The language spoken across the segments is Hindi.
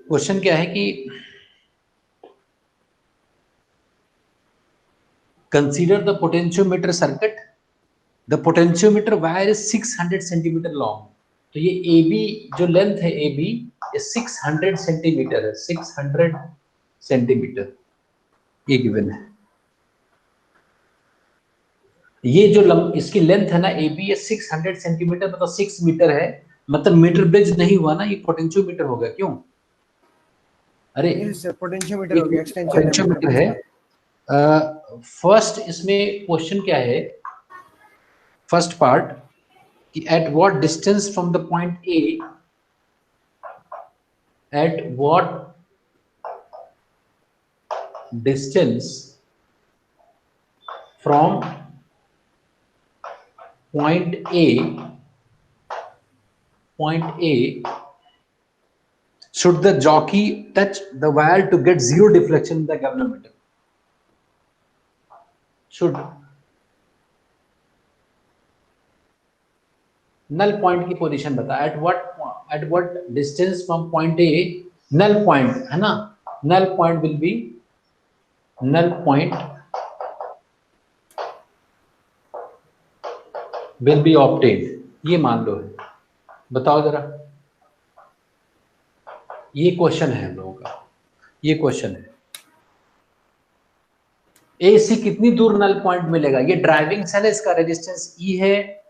क्वेश्चन क्या है कि consider the potentiometer circuit, the potentiometer wire is 600 centimetre long. तो ये ए बी जो लेंथ है ए बी 600 सेंटीमीटर है, 600 सेंटीमीटर ये गिवन है। ये जो इसकी लेंथ है ना ए बी 600 सेंटीमीटर मतलब 6 मीटर है, मतलब मीटर ब्रिज नहीं हुआ ना, ये पोटेंशियोमीटर हो गया। क्यों? अरे पोटेंशियोमीटर हो गया, एक्सटेंशन पोटेंशियोमीटर है। फर्स्ट इसमें क्वेश्चन क्या है, फर्स्ट पार्ट कि at what distance from the point A, at what distance from point A should the jockey touch the wire to get zero deflection in the galvanometer? Should null point की पोजीशन बता, at what distance from point A, null point है ना, null point will be obtained। ये मान लो है, बताओ जरा, ये क्वेश्चन है हम लोगों का, ये क्वेश्चन है ए से कितनी दूर नल पॉइंट मिलेगा। ये ड्राइविंग सेल है, इसका रेजिस्टेंस ई है,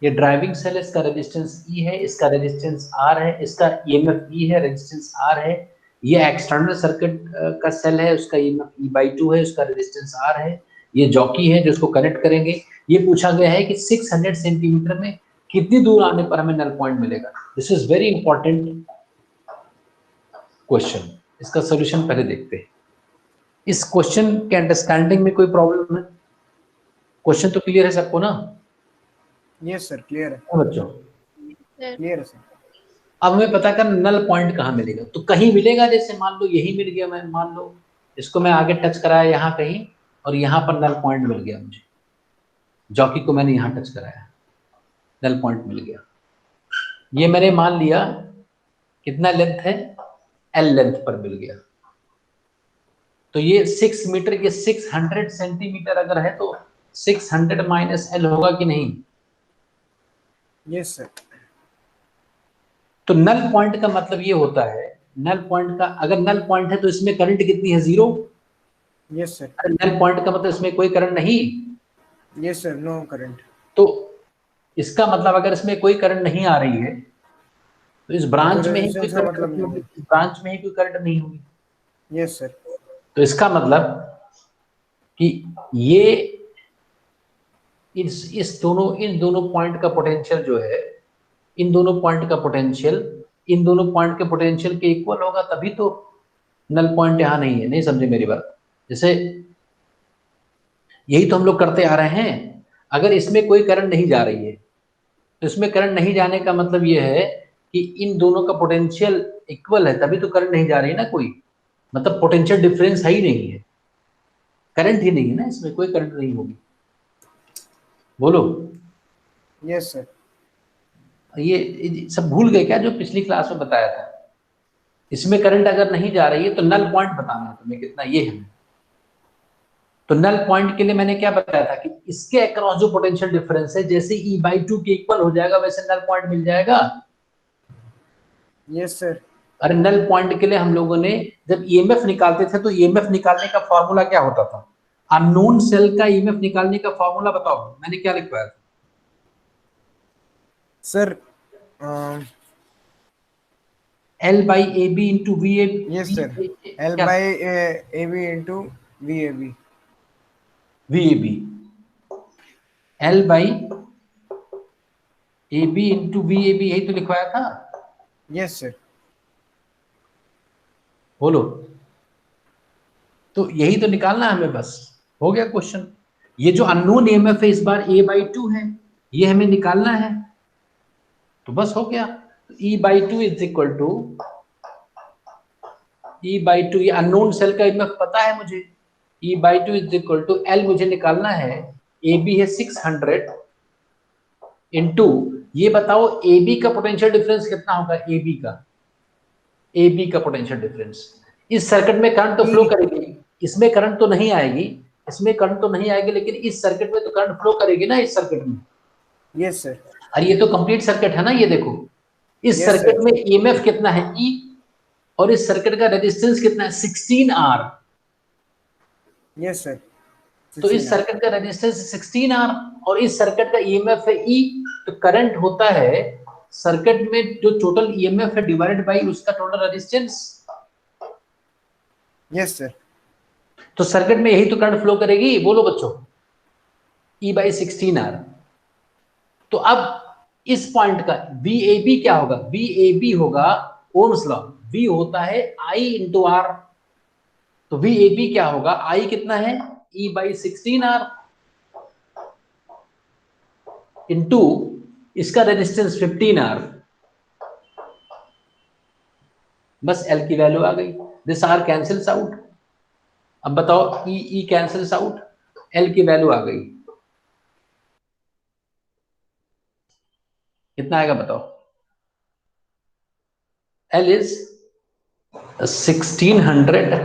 ये ड्राइविंग सेल इसका रेजिस्टेंस ई है, इसका रेजिस्टेंस आर है, इसका ईएमएफ ई है, रेजिस्टेंस आर है। ये एक्सटर्नल सर्किट का सेल है, उसका ईएमएफ E/2 है, उसका रेजिस्टेंस आर है। ये जॉकी है जिसको कनेक्ट करेंगे। ये पूछा गया है कि 600 सेंटीमीटर में कितनी दूर आने पर हमें नल पॉइंट मिलेगा। This is very important question. इसका सोल्यूशन पहले देखते हैं। इस क्वेश्चन के अंडरस्टैंडिंग में कोई प्रॉब्लम है? क्वेश्चन तो क्लियर है सबको ना? यस सर, क्लियर है बच्चों, क्लियर है सर। अब हमें पता करना नल पॉइंट कहाँ मिलेगा। तो कहीं मिलेगा, जैसे मान लो यही मिल गया, मैं मान लो इसको मैं आगे टच कराया यहाँ कहीं, और यहाँ पर नल पॉइंट मिल गया मुझे, जॉकी को मैंने यहाँ टच कराया, नल पॉइंट मिल गया। ये मैंने मान लिया कितना लेंथ है, एल लेंथ पर मिल गया। तो ये 6 मीटर, ये 600 सेंटीमीटर अगर है तो 600 माइनस एल होगा कि नहीं? Yes sir. तो नल पॉइंट का मतलब ये होता है, नल पॉइंट का अगर नल पॉइंट है तो इसमें करंट कितनी है? 0। Yes sir. अगर नल पॉइंट का मतलब इसमें कोई करंट नहीं। Yes sir, no current. तो इसका मतलब अगर इसमें कोई करंट नहीं आ रही है तो इस ब्रांच में ही कोई करंट मतलब नहीं है। इस ब्रांच में ही कोई करंट नहीं होगी। Yes sir. तो इसका मतलब कि ये इस दोनों इन दोनों पॉइंट का पोटेंशियल जो है, इन दोनों पॉइंट का पोटेंशियल इन दोनों पॉइंट के पोटेंशियल के इक्वल होगा, तभी तो नल पॉइंट यहाँ नहीं है। नहीं समझे मेरी बात? जैसे यही तो हम लोग करते आ रहे हैं। अगर इसमें कोई करंट नहीं जा रही है तो इसमें करंट नहीं जाने का मतलब ये है कि इन दोनों का पोटेंशियल इक्वल है, तभी तो करंट नहीं जा रही है ना कोई, मतलब पोटेंशियल डिफरेंस है ही नहीं है, करंट ही नहीं है ना, इसमें कोई करंट नहीं होगी। बोलो। Yes sir. ये सब भूल गए क्या जो पिछली क्लास में बताया था? इसमें करंट अगर नहीं जा रही है तो नल पॉइंट बताना है तुम्हें कितना, ये है। तो नल पॉइंट के लिए मैंने क्या बताया था कि इसके अक्रॉस जो पोटेंशियल डिफरेंस है, जैसे E/2 के इक्वल हो जाएगा वैसे नल पॉइंट मिल जाएगा। Yes sir. अरे नल पॉइंट के लिए हम लोगों ने जब ईएमएफ निकालते थे तो ईएमएफ निकालने का फॉर्मूला क्या होता था? अननोन सेल का ईएमएफ निकालने का फॉर्मूला बताओ, मैंने क्या लिखवाया था sir? L/AB into VAB। Yes sir, L/AB into VAB। VAB L/AB into VAB, यही तो लिखवाया था। Yes sir. बोलो। तो यही तो निकालना है हमें, बस हो गया क्वेश्चन। ये जो अननोन ईएमएफ है इस बार A/2 है, ये हमें निकालना है, तो बस हो गया। E/2 is equal to E/2, ये अननोन सेल का ईएमएफ पता है मुझे। E/2 is equal to L मुझे निकालना है, AB है 600 इंटू, ये बताओ AB का पोटेंशियल डिफरेंस कितना होगा? AB का ए बी का पोटेंशियल डिफरेंस। इस सर्किट में करंट तो फ्लो करेगी, इसमें करंट तो नहीं आएगी, इसमें करंट तो नहीं आएगी, लेकिन इस सर्किट में तो करंट फ्लो करेगी ना, इस सर्किट में। Yes sir. और ये तो कंप्लीट सर्किट है ना, ये देखो इस यस सर्किट सर। में ईएमएफ कितना है ई, और इस सर्किट का रेजिस्टेंस कितना है 16R। Yes sir. तो इस सर्किट का रेजिस्टेंस 16R और इस सर्किट का ईएमएफ है ई। तो करंट होता है सर्किट में जो टोटल ईएमएफ है डिवाइडेड बाय उसका टोटल रेजिस्टेंस। Yes sir. तो सर्किट में यही तो करंट फ्लो करेगी, बोलो बच्चों, ई बाई 16R। तो अब इस पॉइंट का VAB क्या होगा, VAB होगा ओम्स लॉ, V होता है I इंटू R। तो VAB क्या होगा, I कितना है E बाई 16R इंटू इसका रेजिस्टेंस 15R। बस L की वैल्यू आ गई, दिस R कैंसिल्स आउट। अब बताओ E कैंसिल्स आउट, L की वैल्यू आ गई, कितना आएगा बताओ। L is 1600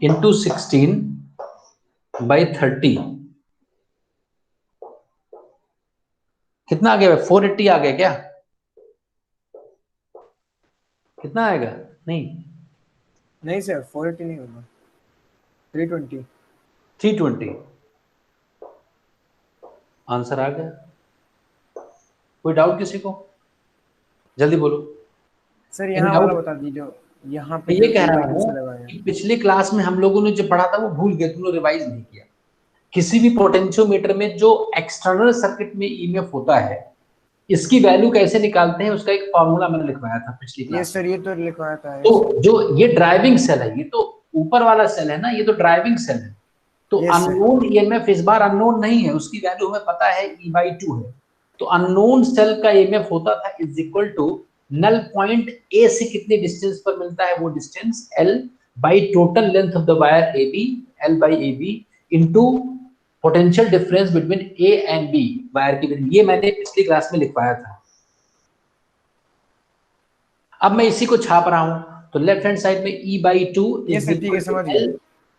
into 16 by 30। कितना आ गया, 480 आ गया क्या, कितना आएगा, नहीं नहीं सर 480 नहीं होगा, 320। 320। आंसर आ गया, कोई डाउट किसी को, जल्दी बोलो। सर एनी यहाँ वाला डाउट। बता दीजिए, यहाँ पे मैं जो ये कह ए रहा बाई टू हूँ से लगाया है। कि पिछली क्लास में हम लोगों ने जो पढ़ा था वो भूल गए, तुम लोग रिवाइज नहीं किया। किसी भी पोटेंशियोमीटर में जो एक्सटर्नल सर्किट में ईएमएफ होता है, इसकी वैल्यू कैसे निकालते हैं उसका एक फॉर्मूला मैंने लिखवाया था पिछली यस क्लास में। सर, ये तो लिखवाया था, यस सर। तो जो ये ड्राइविंग सेल है, ये तो ऊपर वाला सेल है ना, ये तो ड्राइविंग सेल है। तो यस सर। अननोन ईएमएफ इस बार अननोन नहीं है, उसकी वैल्यू हमें पता है E/2 है। तो अननोन सेल का ईएमएफ होता था is equal to null point A से कितने डिस्टेंस पर मिलता है वो distance L by total length of the wire AB, L by AB into potential difference between A and B wire की। ये मैंने पिछली क्लास में लिखवाया था। अब मैं इसी को छाप रहा हूं, तो लेफ्ट हैंड साइड में E/2 यस इज सर, ठीक इक्वल है, टू समझ गया। L।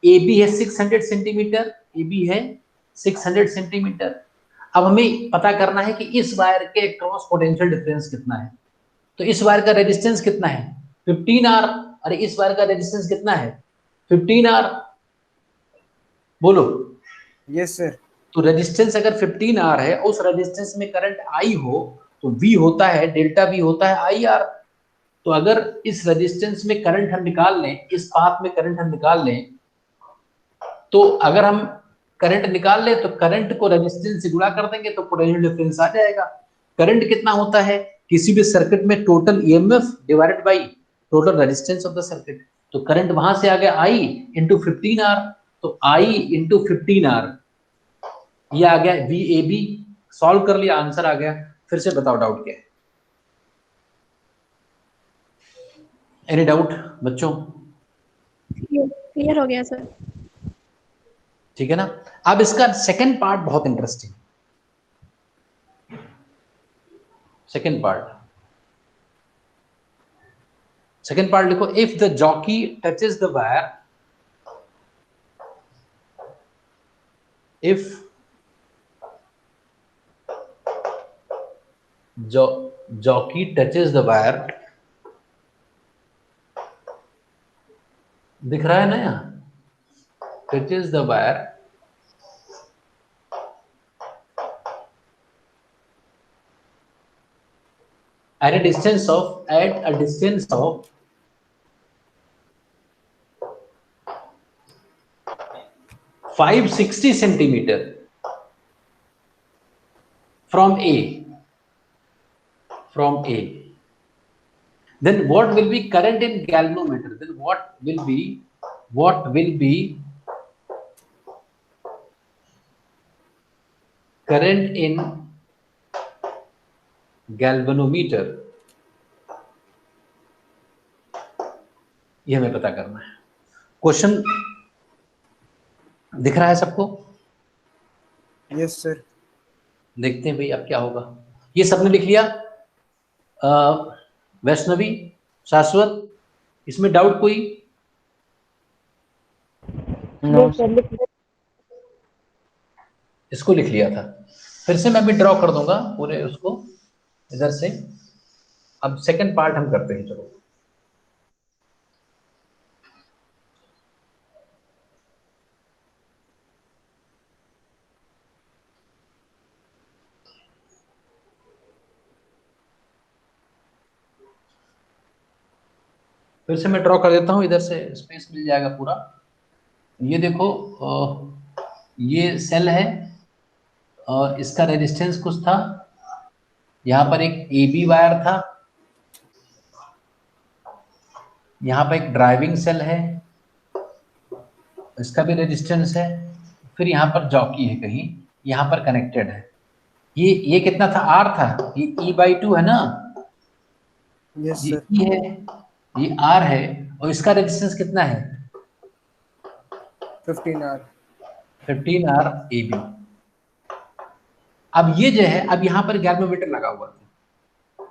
AB है 600 सेंटीमीटर, AB है 600 सेंटीमीटर। अब हमें पता करना है कि इस वायर के क्रॉस पोटेंशियल डिफरेंस कितना है। तो इस वायर का रेजिस्टेंस कितना है 15R, अरे इस वायर का रेजिस्टेंस कितना है 15R, बोलो। Yes sir. तो रेजिस्टेंस अगर 15R है, उस रेजिस्टेंस में करंट I हो, तो V होता है डेल्टा V होता है IR। तो अगर इस रेजिस्टेंस में करंट हम निकाल लें, इस पाथ में करंट हम निकाल लें, तो अगर हम करंट निकाल लें तो करंट को रेजिस्टेंस से गुणा कर देंगे तो पोटेंशियल डिफरेंस आ जाएगा। करंट कितना होता है किसी भी सर्किट में, total EMF divided by total resistance of the circuit. तो करंट वहां से आ गया I इंटू 15R, तो I इंटू 15R, ये आ गया VAB। सॉल्व कर लिया, आंसर आ गया। फिर से बताओ डाउट क्या है, एनी डाउट बच्चों? क्लियर हो गया सर। ठीक है ना। अब इसका सेकंड पार्ट बहुत इंटरेस्टिंग, सेकंड पार्ट लिखो। If the jockey touches the wire, if jockey touches the wire, दिख रहा है ना यहाँ, touches the wire at a distance of 560 centimeter from A, then what will be current in galvanometer? Then what will be current in galvanometer? ये हमें पता करना है। क्वेश्चन दिख रहा है सबको? Yes sir. देखते हैं भाई अब क्या होगा। ये सबने लिख लिया? वैष्णवी शाश्वत, इसमें डाउट कोई? No sir. इसको लिख लिया था, फिर से मैं भी ड्रॉ कर दूंगा पूरे उसको इधर से। अब सेकंड पार्ट हम करते हैं, चलो। फिर से मैं ड्रॉ कर देता हूं, इधर से स्पेस मिल जाएगा पूरा। ये देखो, ये सेल है और इसका रेजिस्टेंस कुछ था, यहाँ पर एक ए बी वायर था, यहाँ पर एक ड्राइविंग सेल है, इसका भी रेजिस्टेंस है, फिर यहाँ पर जॉकी है कहीं, यहाँ पर कनेक्टेड है। ये कितना था? आर था, ये E/2 है ना? यस ये सर। E है, ये आर है, और इसका रेजिस्टेंस कितना है? 15R। 15R AB। अब ये जो है, अब यहाँ पर गैल्वेनोमीटर लगा हुआ था,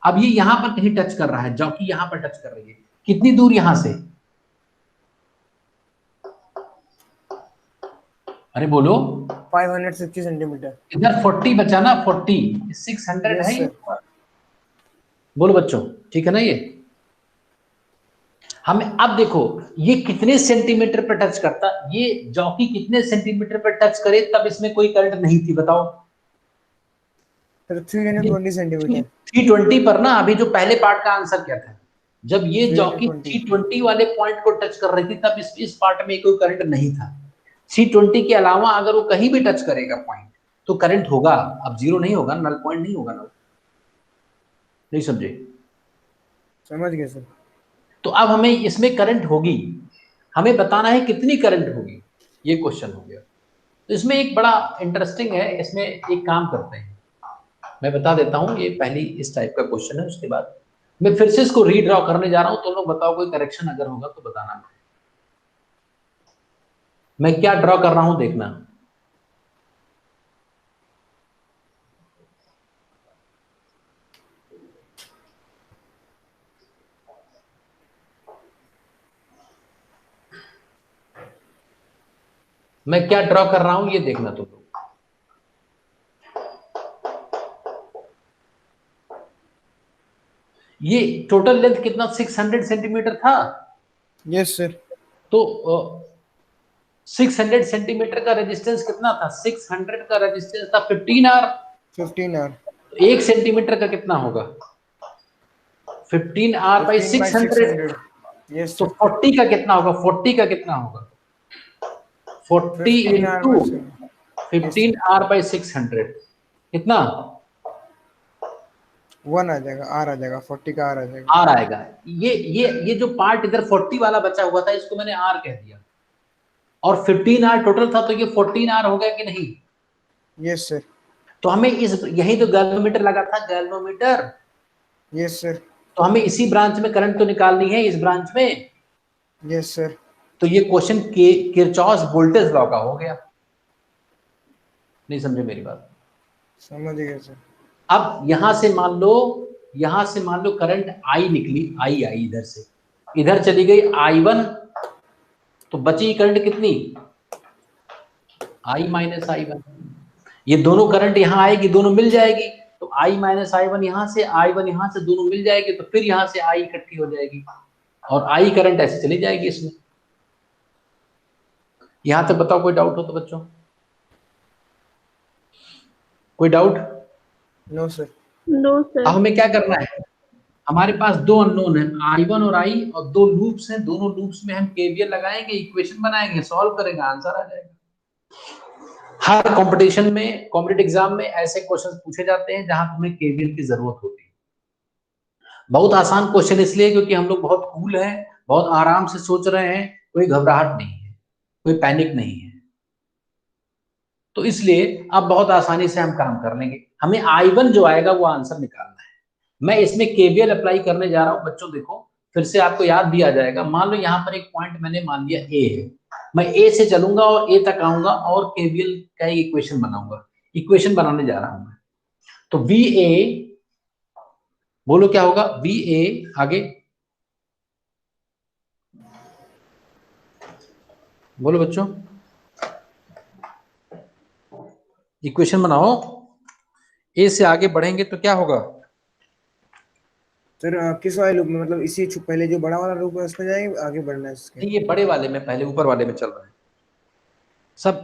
अब ये यहाँ पर कहीं टच कर रहा है, जॉकी यहाँ पर टच कर रही है, कितनी दूर यहाँ से? अरे बोलो। 560 सेंटीमीटर। इधर 40 बचा ना, 40, 600 यस है ये। सर। बोलो बच्चों, ठीक है ना? ये हमें अब देखो, ये कितने सेंटीमीटर पर टच करता, ये जॉकी कितने सेंटीमीटर पर टच करे तब इसमें कोई करंट नहीं थी, बताओ? Sir 320 centimetre. 320 पर ना। अभी जो पहले पार्ट का आंसर क्या था? जब ये जॉकी 320। 320 वाले पॉइंट को टच कर रही थी तब इस पार्ट में कोई करंट नहीं था। 320 के अलावा अगर वो कहीं भी टच करेगा पॉइंट तो करंट होगा। अब जीरो नहीं होगा, नल पॉइंट नहीं होगा ना। नहीं समझे? समझ गए सर। तो अब हमें इसमें करंट होगी, हमें बताना है कितनी करंट होगी, ये क्वेश्चन हो गया। तो इसमें एक बड़ा इंटरेस्टिंग है, इसमें एक काम करते हैं, मैं बता देता हूं, ये पहली इस टाइप का क्वेश्चन है, उसके बाद मैं फिर से इसको रीड्रॉ करने जा रहा हूं, तो लोग बताओ कोई करेक्शन अगर होगा तो बताना। मैं क्या ड्रॉ कर रहा हूं देखना। मैं क्या ड्रॉ कर रहा हूं ये देखना तुम लोग। ये टोटल लेंथ कितना? 600 सेंटीमीटर था। Yes sir. तो 600 सेंटीमीटर का रेजिस्टेंस कितना था? 600 का रेजिस्टेंस था 15R। 15R। तो 1 सेंटीमीटर का कितना होगा? 15R by 600। यस तो सर। 40 का कितना होगा? 40 का कितना होगा? 40 इंटू 15R बाई 600 कितना? 1 आ जाएगा, आर आ जाएगा, 40 का आर आ जाएगा। आर आएगा। ये जो पार्ट इधर 40 वाला बचा हुआ था इसको मैंने आर कह दिया, और 15R टोटल था, तो ये 14R हो गया कि नहीं? Yes sir. तो हमें यही तो गैल्वेनोमीटर लगा था, गैल्वेनोमीटर। Yes sir. तो हमें इसी ब्रांच में करंट तो निकालनी है, इस ब्रांच में। Yes sir. तो ये क्वेश्चन किरचॉफ वोल्टेज लॉ का हो गया। नहीं समझे मेरी बात? समझ गए सर। अब यहां से मान लो करंट आई निकली, आई इधर से, इधर चली गई I1, तो बची करंट कितनी? I minus I1। ये दोनों करंट यहां आएगी, दोनों मिल जाएगी, तो I माइनस I1 यहां से, I1 यहां से, दोनों मिल जाएगी, तो फिर यहां से I इकट्ठी हो जाएगी और I करंट ऐसे चली जाएगी इसमें। यहां तक बताओ, कोई डाउट हो तो बच्चों? कोई doubt? No sir. No sir. अब हमें क्या करना है? हमारे पास दो अननोन है, I1 और I, और दो लूप्स हैं, दोनों लूप्स में हम KVL लगाएंगे, इक्वेशन बनाएंगे, सॉल्व करेंगे, आंसर आ जाएगा। हर कंपटीशन में, कॉम्पिटिटिव एग्जाम में ऐसे क्वेश्चंस पूछे जाते हैं जहां तुम्हें KVL की जरूरत होती है। बहुत आसान क्वेश्चन इसलिए क्योंकि हम लोग बहुत कूल हैं, बहुत आराम से सोच रहे हैं, कोई घबराहट नहीं है, कोई पैनिक नहीं है, तो इसलिए अब बहुत आसानी से हम काम कर लेंगे। हमें I1 जो आएगा वो आंसर निकालना है। मैं इसमें KVL अप्लाई करने जा रहा हूं बच्चों। देखो, फिर से आपको याद भी आ जाएगा। मान लो यहाँ पर एक पॉइंट मैंने मान लिया A है, मैं A से चलूंगा और A तक आऊंगा और KVL का एक इक्वेशन बनाऊंगा। इक्वेशन बनाने जा रहा हूं मैं। तो VA बोलो क्या होगा, वी ए आगे बोलो बच्चों, इक्वेशन बनाओ, ए से आगे बढ़ेंगे तो क्या होगा? सर किस वाले लूप में, मतलब इसी पहले जो बड़ा वाला लूप है उसमें जाएंगे, आगे बढ़ना है उसके? नहीं, ये बड़े वाले में, पहले ऊपर वाले में चल रहा है।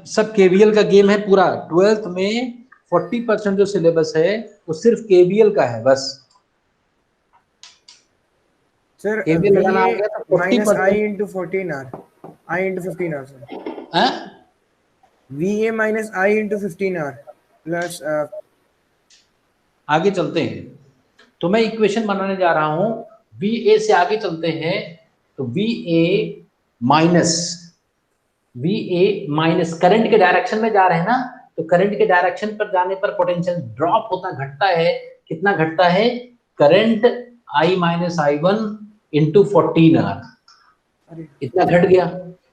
सब केवीएल का गेम है पूरा। 12th में 40% जो सिलेबस है वो सिर्फ केवीएल का है बस। सर केवीएल वी लगाना आ ए गया तो माइनस आई 40%। इंटू 14R, आई इंटू 15R सर। हाँ, V A minus I into 15R plus आगे चलते हैं तो मैं इक्वेशन बनाने जा रहा हूं। वी ए से आगे चलते हैं तो V A minus, V A minus current के डायरेक्शन में जा रहे हैं ना, तो करंट के डायरेक्शन पर जाने पर पोटेंशियल ड्रॉप होता घटता है। कितना घटता है? Current I minus I one into 14R, अरे इतना घट गया।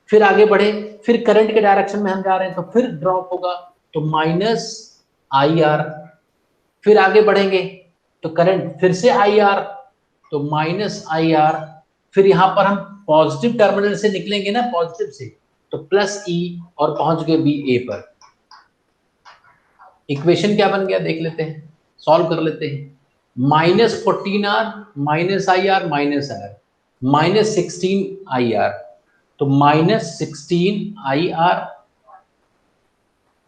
फिर आगे बढ़े, फिर करंट के डायरेक्शन में हम जा रहे हैं तो फिर ड्रॉप होगा, तो माइनस आई आर। फिर आगे बढ़ेंगे तो करंट फिर से आई आर, तो माइनस आई आर। फिर यहां पर हम पॉजिटिव टर्मिनल से निकलेंगे ना, पॉजिटिव से, तो प्लस ई, और पहुंच गए बी ए पर। इक्वेशन क्या बन गया देख लेते हैं, सॉल्व कर लेते हैं। Minus 14R minus I R minus R, minus 16IR, तो माइनस 16IR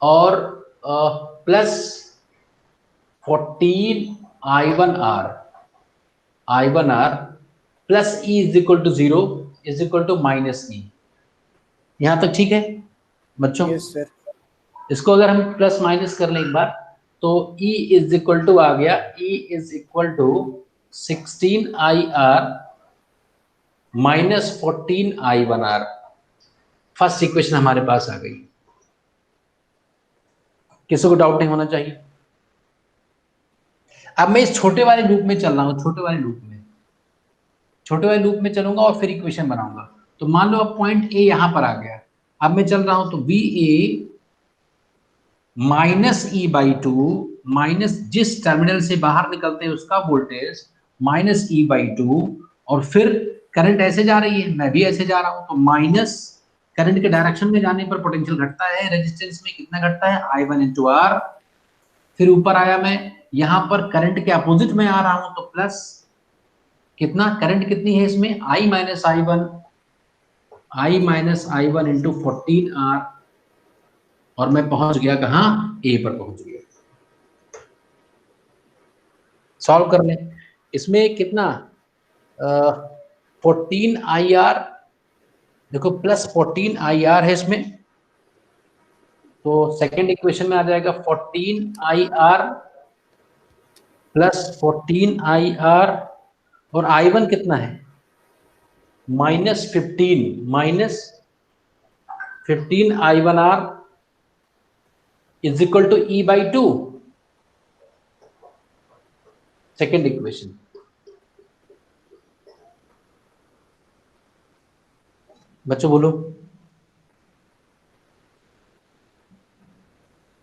और plus 14I1R, I1R plus E is equal to 0 is equal to minus E. यहां तक ठीक है बच्चों? Yes sir. इसको अगर हम प्लस माइनस कर लें एक बार, तो E इज इक्वल टू आ गया, E is equal to 16IR minus 14I1R। First equation हमारे पास आ गई। किसी को डाउट नहीं होना चाहिए। अब मैं इस छोटे वाले लूप में चल रहा हूं, छोटे वाले लूप में चलूंगा और फिर इक्वेशन बनाऊंगा। तो मान लो अब पॉइंट ए यहां पर आ गया, अब मैं चल रहा हूं तो V A minus E by two, minus जिस टर्मिनल से बाहर निकलते हैं उसका voltage minus E by two, और फिर करंट ऐसे जा रही है, मैं भी ऐसे जा रहा हूं, तो माइनस करंट के डायरेक्शन में जाने पर पोटेंशियल घटता है, रेजिस्टेंस में कितना घटता है, आई वन इंटू आर। फिर ऊपर आया मैं, यहां पर करंट के अपोजिट में आ रहा हूं तो प्लस कितना, करंट कितनी है इसमें, I minus I one into 14R, और मैं पहुंच गया कहां, ए पर पहुंच गया। सॉल्व कर लें, इसमें कितना 14IR, देखो प्लस 14IR है इसमें, तो सेकेंड इक्वेशन में आ जाएगा 14IR प्लस 14IR, और I1 कितना है, -15 is equal to E by two. Second equation, बच्चों बोलो,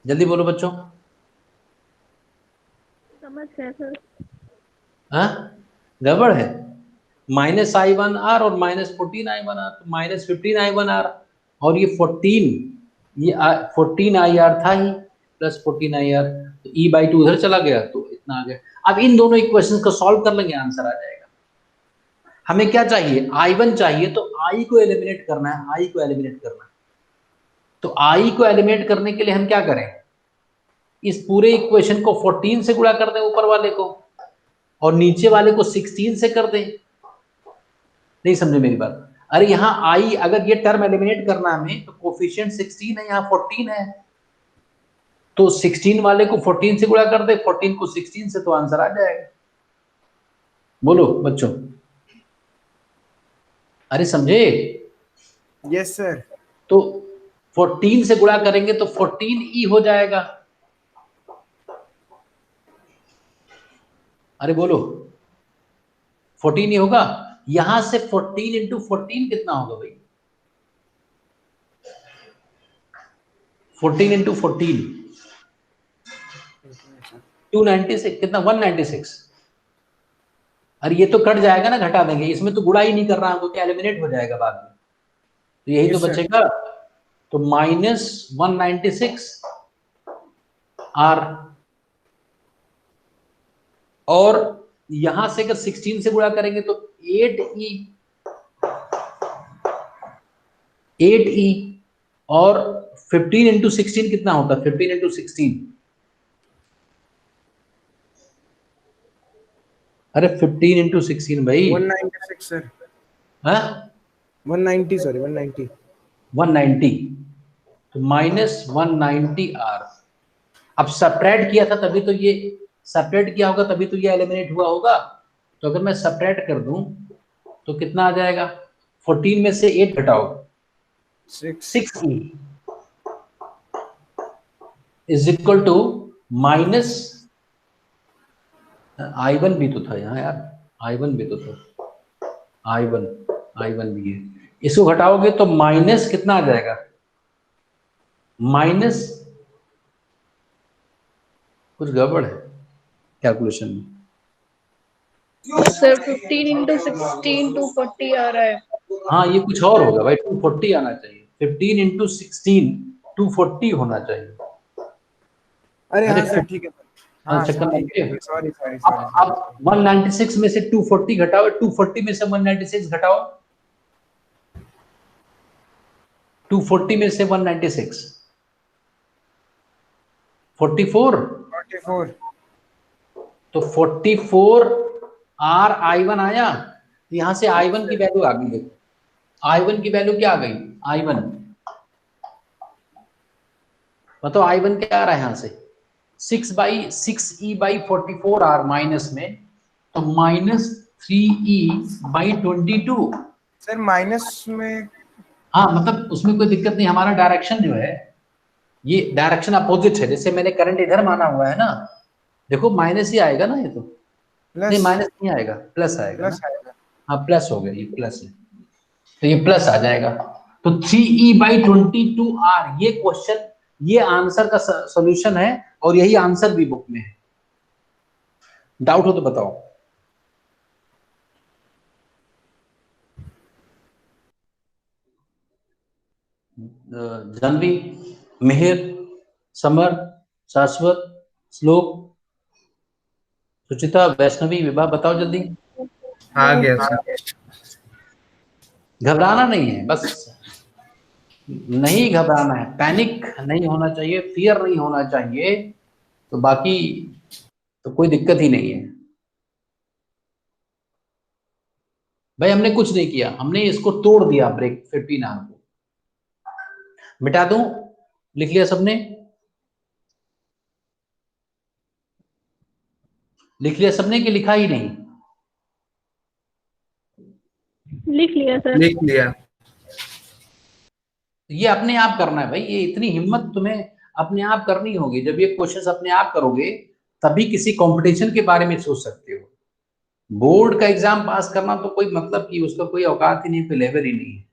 जल्दी बोलो बच्चों। समझ गए सर। हाँ, गड़बड़ है। -I1R और -14I1R, तो -15I1R, और ये 14, ये 14IR था ही, प्लस 14IR, तो E बाई टू उधर चला गया तो इतना आ गया। अब इन दोनों इक्वेशंस को सॉल्व कर लेंगे, आंसर आ जाएगा। हमें क्या चाहिए, I1 चाहिए, तो I को एलिमिनेट करना है, I को एलिमिनेट करना है। तो I को एलिमिनेट करने के लिए हम क्या करें, इस पूरे इक्वेशन को 14 से गुणा कर दें ऊपर वाले को, और नीचे वाले को 16 से कर दें। नहीं समझे मेरी बात? अरे यहाँ I, अगर ये टर्म एलिमिनेट करना हमें, तो कोफिशिएंट 16 है, यहाँ 14 है, तो 16 वाले को 14 से गुणा कर दे, 14 को 16 से, तो आंसर आ जाएगा। बोलो बच्चों, अरे समझे? Yes sir. तो 14 से गुणा करेंगे तो 14E हो जाएगा। अरे बोलो, 14E होगा। यहां से 14 इंटू 14 कितना होगा भाई, 14 इंटू 14 296, कितना 196, अरे ये तो कट जाएगा ना, घटा देंगे, इसमें तो गुणा ही नहीं कर रहा हूँ, तो एलिमिनेट हो जाएगा बाद में, तो यही तो Yes, sir. बचेगा। तो -196 आर, और यहां से अगर 16 से गुणा करेंगे तो 8e, और 15 इंटू 16 कितना होता है? 15 इंटू 16, अरे 15 इंटू 16 भाई, 196 सर, हाँ 190 सॉरी 190। 190, तो -190 आर। अब सब्ट्रैक्ट किया था तभी तो ये, सब्ट्रैक्ट किया होगा तभी तो ये एलिमिनेट हुआ होगा। तो अगर मैं सब्ट्रैक्ट कर दूं तो कितना आ जाएगा? 14 में से 8 घटाओ, 6e is equal to minus, I1 भी तो था यहाँ यार, I1 भी तो था, I1 भी है, इसको घटाओगे तो माइनस कितना आ जाएगा? माइनस, कुछ गड़बड़ है कैलकुलेशन में। सर 15 इंटू 16 240 आ रहा है। हाँ ये कुछ और होगा भाई, 240 आना चाहिए, 15 इंटू 16 240 होना चाहिए। अरे अरे हाँ सर ठीक है सर, हाँ हाँ चक्कर ठीक में है, सॉरी सॉरी अब सॉरी अब 196 में से 240 घटाओ, 240 में से 196 घटाओ, 240 में से 196 44, 44। तो 44 आर I1 आया, तो यहां से I1 की वैल्यू आ गई, देखो I1 की वैल्यू क्या आ गई? I1 बताओ, I1 क्या आ रहा है यहाँ से? 6e/44 आर माइनस में, तो -3e/22। सर माइनस में, हाँ मतलब उसमें कोई दिक्कत नहीं, हमारा डायरेक्शन जो है ये डायरेक्शन अपोजिट है, जैसे मैंने करंट इधर माना हुआ है ना, देखो माइनस ही आएगा ना ये तो, नहीं प्लस माइनस नहीं आएगा, प्लस आएगा ना, प्लस आएगा। हाँ प्लस हो गया, ये प्लस है, तो ये प्लस आ जाएगा। तो 3e/22 आर, ये क्वेश्चन, ये आंसर का सॉल्यूशन है, और यही आंसर भी बुक में है। डाउट हो तो बताओ। जानवी, मिहिर, समर, शाश्वत, श्लोक, सुचिता, वैष्णवी, विभा, बताओ जल्दी। आ गया सर। घबराना नहीं है, बस नहीं घबराना है, पैनिक नहीं होना चाहिए, फियर नहीं होना चाहिए, तो बाकी तो कोई दिक्कत ही नहीं है। भाई हमने कुछ नहीं किया, हमने इसको तोड़ दिया, ब्रेक 15 आर को मिटा दूं, लिख लिया सबने? लिख लिया सबने कि लिखा ही नहीं? लिख लिया सर। लिख लिया। ये अपने आप करना है भाई, ये इतनी हिम्मत तुम्हें अपने आप करनी होगी। जब ये क्वेश्चंस अपने आप करोगे तभी किसी कंपटीशन के बारे में सोच सकते हो। बोर्ड का एग्जाम पास करना तो कोई मतलब कि उसका कोई औकात ही नहीं, कोई लेवल ही नहीं है,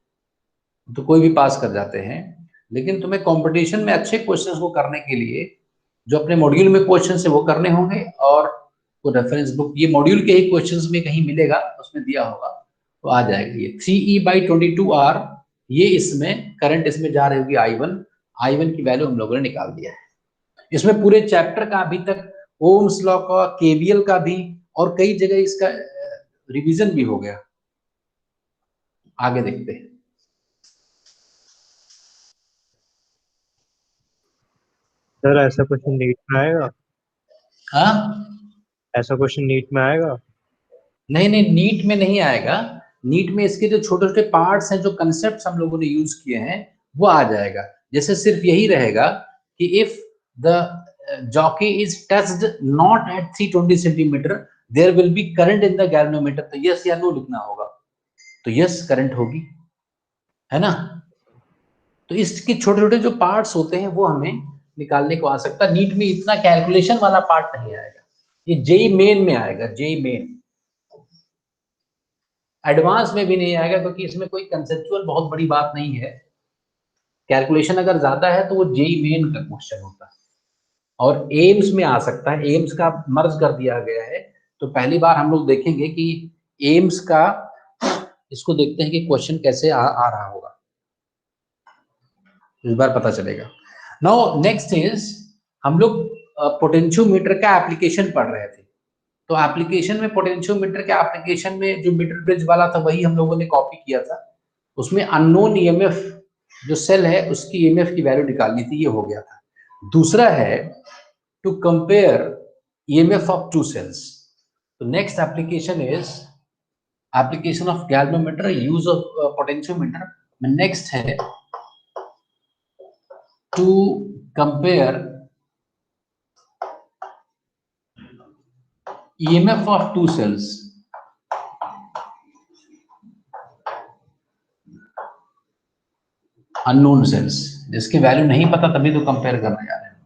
तो कोई भी पास कर जाते हैं। लेकिन तुम्हें कंपटीशन में अच्छे क्वेश्चंस को करने के लिए जो अपने मॉड्यूल में क्वेश्चन है वो करने होंगे, और वो रेफरेंस बुक, ये मॉड्यूल के ही क्वेश्चंस में कहीं मिलेगा, उसमें दिया होगा तो आ जाएगा। ये 3e/22 आर, ये इसमें करंट इसमें जा रही होगी I1 की वैल्यू हम लोगों ने निकाल दिया है। इसमें पूरे चैप्टर का अभी तक ओम्स लॉ का, केवीएल का भी, और कई जगह इसका रिवीजन भी हो गया। आगे देखते हैं। सर ऐसा क्वेश्चन नीट में आएगा? हाँ ऐसा क्वेश्चन नीट में आएगा? नहीं नहीं, नीट में नहीं आएगा। नीट में इसके जो छोटे छोटे पार्ट्स हैं, जो कंसेप्ट हम लोगों ने यूज किए हैं, वो आ जाएगा। जैसे सिर्फ यही रहेगा कि if the jockey is touched not at 320 centimetre there will be current in the galvanometer, तो यस या नो लिखना होगा। तो यस करंट होगी, है ना। तो इसके छोटे छोटे जो पार्ट्स होते हैं वो हमें निकालने को आ सकता है। नीट में इतना कैलकुलेशन वाला पार्ट नहीं आएगा, ये जेई मेन में आएगा, जेई मेन। एडवांस में भी नहीं आएगा, क्योंकि इसमें कोई कंसेप्चुअल बहुत बड़ी बात नहीं है। कैलकुलेशन अगर ज्यादा है तो वो जेई मेन का क्वेश्चन होता है, और एम्स में आ सकता है, एम्स का मर्ज कर दिया गया है, तो पहली बार हम लोग देखेंगे कि एम्स का, इसको देखते हैं कि क्वेश्चन कैसे आ रहा होगा, इस बार पता चलेगा। नाउ नेक्स्ट इज, हम लोग पोटेंशियोमीटर का एप्लीकेशन पढ़ रहे थे। तो एप्लीकेशन में, पोटेंशियोमीटर के एप्लीकेशन में जो मीटर ब्रिज वाला था वही हम लोगों ने कॉपी किया था। उसमें अननोन ईएमएफ जो सेल है उसकी ईएमएफ की वैल्यू निकालनी थी, ये हो गया था। दूसरा है to compare EMF of two cells. तो next application is application of galvanometer, use of potentiometer में नेक्स्ट है to compare EMF of two cells unknown cells, जिसकी वैल्यू नहीं पता तभी तो कंपेयर करने जा रहे हैं।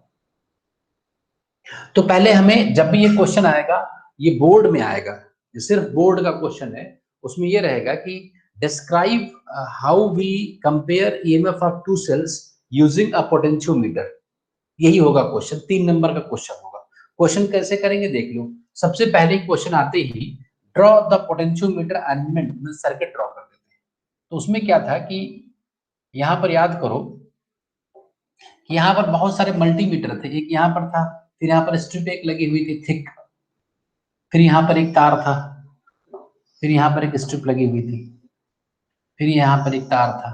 तो पहले हमें, जब भी ये क्वेश्चन आएगा, ये बोर्ड में आएगा, ये सिर्फ बोर्ड का क्वेश्चन है, उसमें ये रहेगा कि describe how we compare EMF of two cells using a potentiometer. यही होगा क्वेश्चन, 3 नंबर का क्वेश्चन होगा। क्वेश्चन कैसे करेंगे देख लो। सबसे पहले क्वेश्चन आते ही ड्रॉ द पोटेंशियोमीटर एलिमेंट में सर्किट ड्रॉ कर देते हैं। तो उसमें क्या था कि यहाँ पर याद करो कि यहाँ पर बहुत सारे मल्टीमीटर थे। एक यहाँ पर था, फिर यहाँ पर स्ट्रिप एक लगी हुई थी थिक, फिर यहाँ पर एक तार था, फिर यहाँ पर एक स्ट्रिप लगी हुई थी, फिर यहाँ पर एक तार था,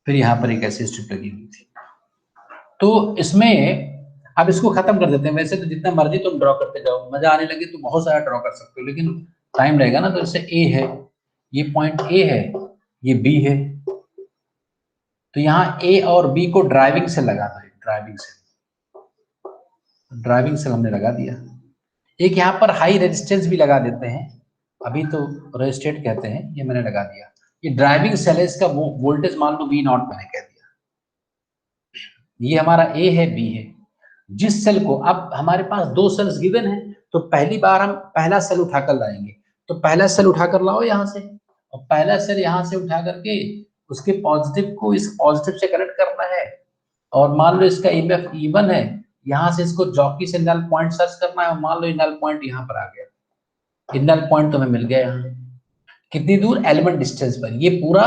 फिर यहाँ पर एक ऐसी स्ट्रिप लगी हुई थी। तो इसमें अब इसको खत्म कर देते हैं। वैसे तो जितना मर्जी तुम ड्रॉ करते जाओ, मजा आने लगे तो बहुत सारा ड्रॉ कर सकते हो, लेकिन टाइम रहेगा ना। तो जैसे ए है, ये पॉइंट ए है, ये बी है, तो यहाँ ए और बी को ड्राइविंग से लगा दो। ड्राइविंग से हमने लगा दिया। एक यहाँ पर हाई रेजिस्टेंस भी लगा देते हैं, अभी तो रेजिस्टेंट कहते हैं, ये मैंने लगा दिया। ये ड्राइविंग सेल है, इसका वोल्टेज मान लो V0 मैंने कह दिया। ये हमारा ए है, बी है। जिस सेल को, अब हमारे पास 2 सेल्स गिवन है, तो पहली बार हम पहला सेल उठाकर लाएंगे। तो पहला सेल उठाकर लाओ यहाँ से, और पहला सेल यहाँ से उठा करके उसके पॉजिटिव को इस पॉजिटिव से कनेक्ट करना है। और मान लो इसका ईएमएफ E1 है, यहाँ से इसको जॉकी से नल पॉइंट सर्च करना है, और मान लो ये नल पॉइंट यहाँ पर आ गया। ये नल पॉइंट तुम्हें मिल गया यहाँ, कितनी दूर, एलिमेंट डिस्टेंस पर। ये पूरा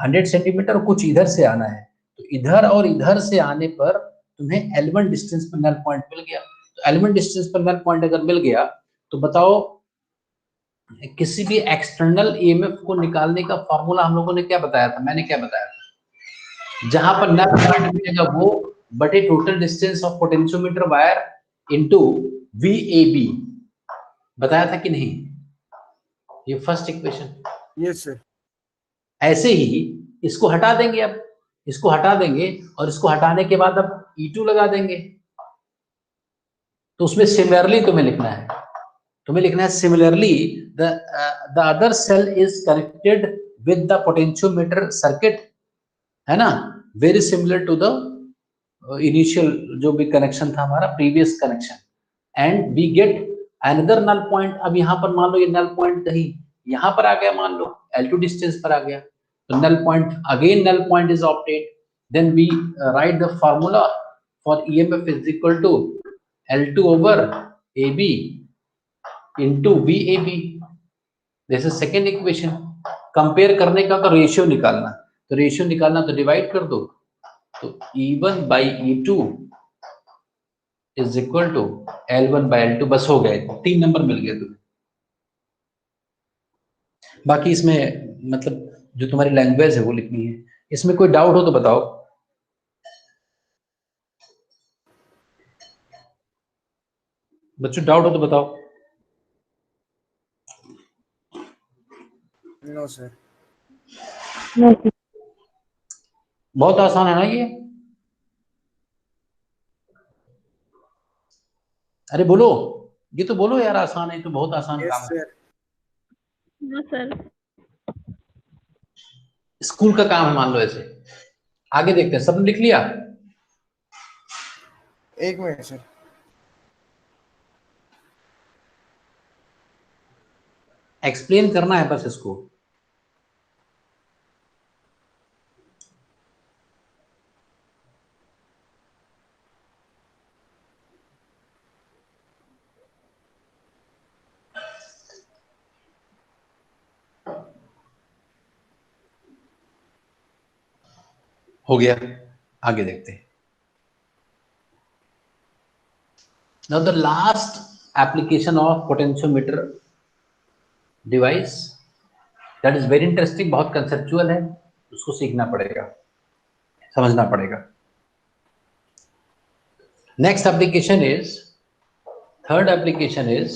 100 सेंटीमीटर, कुछ इधर से आना है, तो इधर और इधर से आने पर तुम्हें एलिमेंट डिस्टेंस पर नल पॉइंट मिल गया। तो एलिमेंट डिस्टेंस पर नल पॉइंट अगर मिल गया, तो बताओ किसी भी एक्सटर्नल ईएमएफ को निकालने का फॉर्मूला हम लोगों ने क्या बताया था, मैंने क्या बताया था, जहां पर नल पॉइंट मिलेगा वो बटे total distance of potentiometer wire into VAB, बताया था कि नहीं। ये फर्स्ट इक्वेशन। Yes sir. ऐसे ही इसको हटा देंगे, अब इसको हटा देंगे, और इसको हटाने के बाद अब E2 लगा देंगे। तो उसमें सिमिलरली तुम्हें लिखना है, similarly the other cell is connected with the potentiometer circuit, है ना, very similar to the initial जो भी कनेक्शन था हमारा, previous connection, and we get another null point. अब यहाँ पर मान लो ये नल पॉइंट कहीं यहाँ पर आ गया, मान लो L2 डिस्टेंस पर आ गया, तो null point, again null point is obtained, then we write the formula for EMF is equal to L2 over AB into VAB। This is second equation. Compare करने का, तो रेशियो निकालना, तो डिवाइड कर दो, तो E1 by E2 is equal to L1 by L2। बस हो गए, 3 नंबर मिल गए तुम्हें। बाकी इसमें मतलब जो तुम्हारी लैंग्वेज है वो लिखनी है। इसमें कोई डाउट हो तो बताओ। बच्चों डाउट हो तो बताओ। No sir. बहुत आसान है ना ये। अरे बोलो, ये तो बोलो यार, आसान है तो, बहुत आसान यस काम है। सर। हाँ सर। स्कूल का काम है मान लो ऐसे। आगे देखते हैं, सबने लिख लिया। एक मिनट सर। एक्सप्लेन करना है बस इसको। हो गया, आगे देखते हैं। Now the last application of potentiometer device that is very interesting, बहुत conceptual है, उसको सीखना पड़ेगा, समझना पड़ेगा। Next application is, third application is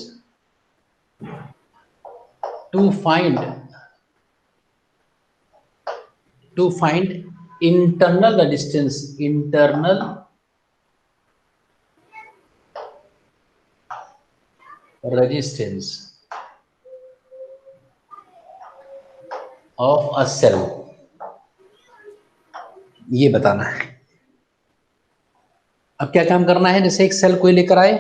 to find internal resistance, of a cell, ये बताना है। अब क्या काम करना है, जैसे एक सेल कोई लेकर आए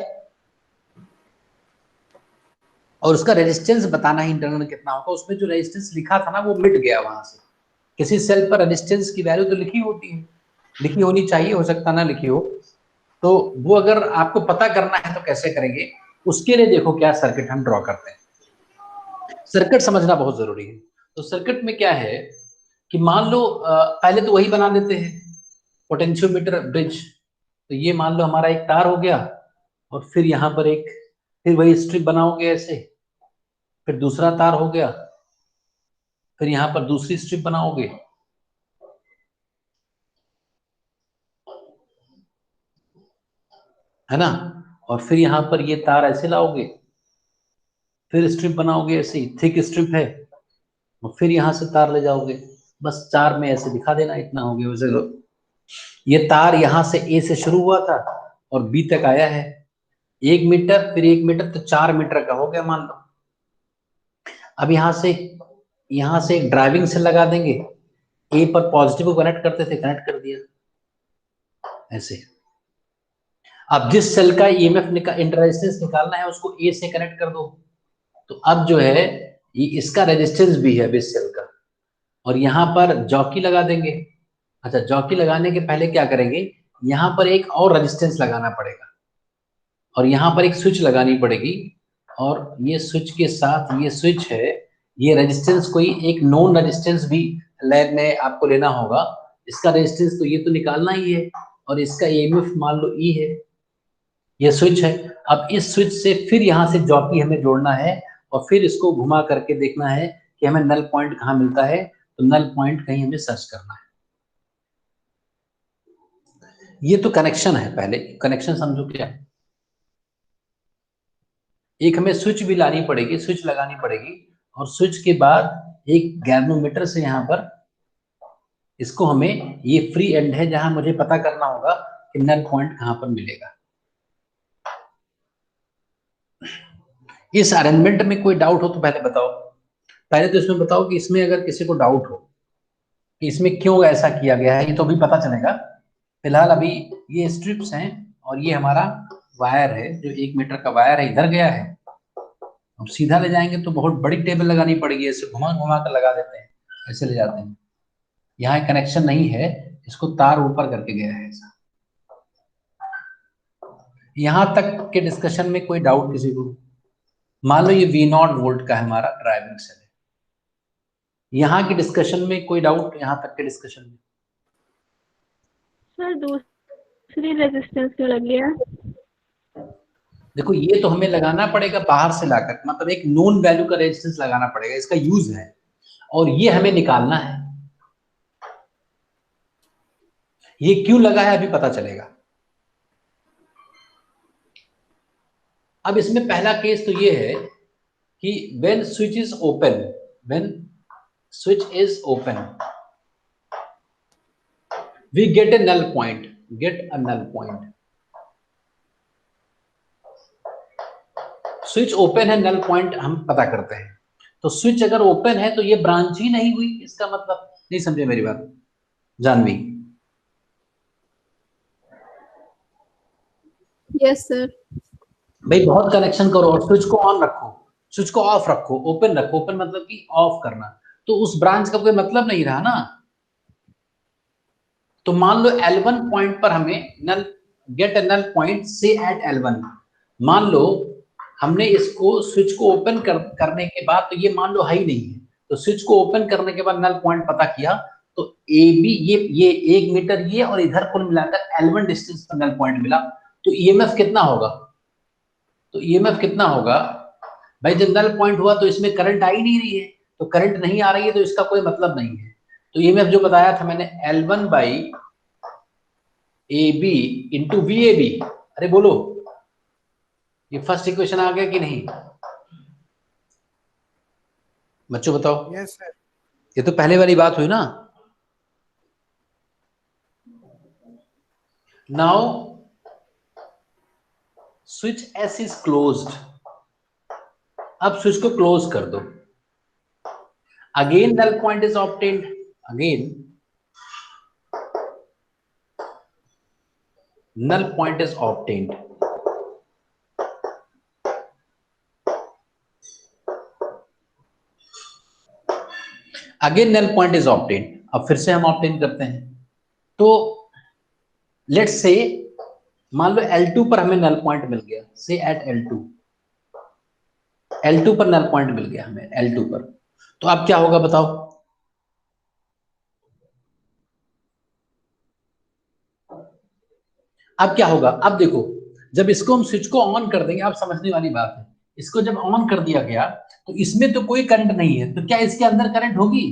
और उसका रेजिस्टेंस बताना है इंटरनल कितना होगा। उसमें जो रेजिस्टेंस लिखा था ना वो मिट गया वहां से। किसी सेल पर रेजिस्टेंस की वैल्यू तो लिखी होती है, लिखी होनी चाहिए, हो सकता ना लिखी हो, तो वो अगर आपको पता करना है तो कैसे करेंगे, उसके लिए देखो क्या सर्किट हम ड्रॉ करते हैं। सर्किट समझना बहुत जरूरी है। तो सर्किट में क्या है कि मान लो पहले तो वही बना लेते हैं, पोटेंशियोमीटर ब्रिज। तो ये मान लो हमारा एक तार हो गया और फिर यहाँ पर एक, फिर वही स्ट्रिप बनाओगे ऐसे, फिर दूसरा तार हो गया, फिर यहाँ पर दूसरी स्ट्रिप बनाओगे, है ना, और फिर यहाँ पर ये तार ऐसे लाओगे, फिर स्ट्रिप बनाओगे ऐसे ही, थिक स्ट्रिप है, और फिर यहाँ से तार ले जाओगे। बस 4 में ऐसे दिखा देना, इतना हो गया। वैसे ये तार यहाँ से ए से शुरू हुआ था और बी तक आया है 1 मीटर, फिर 1 मीटर, तो 4 मीटर का हो गया मान लो। अब यहाँ से एक ड्राइविंग सेल लगा देंगे, ए पर पॉजिटिव को कनेक्ट करते थे, कनेक्ट कर दिया ऐसे। अब जिस सेल का ईएमएफ इंटररेजिस्टेंस निकालना है उसको ए से कनेक्ट कर दो, तो अब जो है ये इसका रेजिस्टेंस भी है इस सेल का, और यहाँ पर जॉकी लगा देंगे। अच्छा, जॉकी लगाने के पहले क्या करेंगे, यहाँ पर एक और रेजिस्टेंस लगाना पड़ेगा और यहाँ पर एक स्विच लगानी पड़ेगी, और ये स्विच के साथ ये स्विच है, ये रेजिस्टेंस कोई एक नॉन रेजिस्टेंस भी लैब में आपको लेना होगा। इसका रेजिस्टेंस तो ये तो निकालना ही है, और इसका ईएमएफ मान लो ई है, ये स्विच है। अब इस स्विच से फिर यहाँ से जॉकी हमें जोड़ना है और फिर इसको घुमा करके देखना है कि हमें नल पॉइंट कहाँ मिलता है, तो नल पॉइंट कहीं हमें सर्च करना है। ये तो कनेक्शन है, पहले कनेक्शन समझो क्या है। एक हमें स्विच भी लानी पड़ेगी, स्विच लगानी पड़ेगी, और स्विच के बाद एक गैल्वेनोमीटर से यहाँ पर इसको हमें, ये फ्री एंड है जहां मुझे पता करना होगा कि नल पॉइंट कहां पर मिलेगा। इस अरेंजमेंट में कोई डाउट हो तो पहले बताओ। पहले तो इसमें बताओ कि इसमें अगर किसी को डाउट हो कि इसमें क्यों ऐसा किया गया है, ये तो अभी पता चलेगा। फिलहाल अभी ये स्ट्रिप्स हैं और ये हमारा वायर है, जो 1 मीटर का वायर है, इधर गया है। अब सीधा ले जाएंगे तो बहुत बड़ी टेबल लगानी पड़ेगी, ऐसे घुमा घुमा कर लगा देते हैं, ऐसे ले जाते हैं। यहाँ कनेक्शन नहीं है, इसको तार ऊपर करके गया है ऐसा। यहाँ तक के डिस्कशन में कोई डाउट किसी को? मान लो ये V0 वोल्ट का है हमारा ड्राइविंग सेल है, यहाँ की डिस्कशन में कोई डाउट? यहाँ तक के डिस्कशन में सर दूसरी रेजिस्टेंस क्यों लगी है? देखो, ये तो हमें लगाना पड़ेगा बाहर से लाकर, मतलब एक नोन वैल्यू का रेजिस्टेंस लगाना पड़ेगा, इसका यूज है, और ये हमें निकालना है। ये क्यों लगा है अभी पता चलेगा। अब इसमें पहला केस तो ये है कि when switch is open, when switch is open, we get a null point, switch open है, नल पॉइंट हम पता करते हैं। तो स्विच अगर ओपन है तो ये ब्रांच ही नहीं हुई, इसका मतलब, नहीं समझे मेरी बात जानवी? Yes sir. भाई बहुत कनेक्शन करो और स्विच को ऑन रखो, स्विच को ऑफ रखो, ओपन रखो, ओपन मतलब कि ऑफ करना, तो उस ब्रांच का कोई मतलब नहीं रहा ना। तो मान लो L1 पॉइंट पर हमें नल, गेट अ नल पॉइंट से एट L1। मान लो हमने इसको स्विच को ओपन करने के बाद, तो ये मान लो है ही नहीं है, तो स्विच को ओपन करने के बाद नल पॉइंट पता किया, तो ए बी ये 1 मीटर ये और इधर कुल मिलाकर L1 डिस्टेंस पर नल पॉइंट मिला। तो ईएमएफ कितना होगा? तो ईएमएफ कितना होगा भाई? जब नल पॉइंट हुआ तो इसमें करंट आ ही नहीं रही है, तो करंट नहीं आ रही है तो इसका कोई मतलब नहीं है। तो ईएमएफ जो बताया था मैंने L1 by A B into V A B. अरे बोलो, ये फर्स्ट इक्वेशन आ गया कि नहीं बच्चों? बताओ। Yes sir. ये तो पहले वाली बात हुई ना। Now switch S is closed. अब स्विच को क्लोज कर दो। Again null point is obtained. Again null point is obtained. Again null point is obtained. अब फिर से हम ऑब्टेन करते हैं। तो लेट्स से मान लो L2 पर हमें नल पॉइंट मिल गया, से एट L2 पर नल पॉइंट मिल गया हमें L2 पर। तो अब क्या होगा बताओ? अब क्या होगा? अब देखो, जब इसको हम स्विच को ऑन कर देंगे, आप समझने वाली बात है, इसको जब ऑन कर दिया गया तो इसमें तो कोई करंट नहीं है, तो क्या इसके अंदर करंट होगी?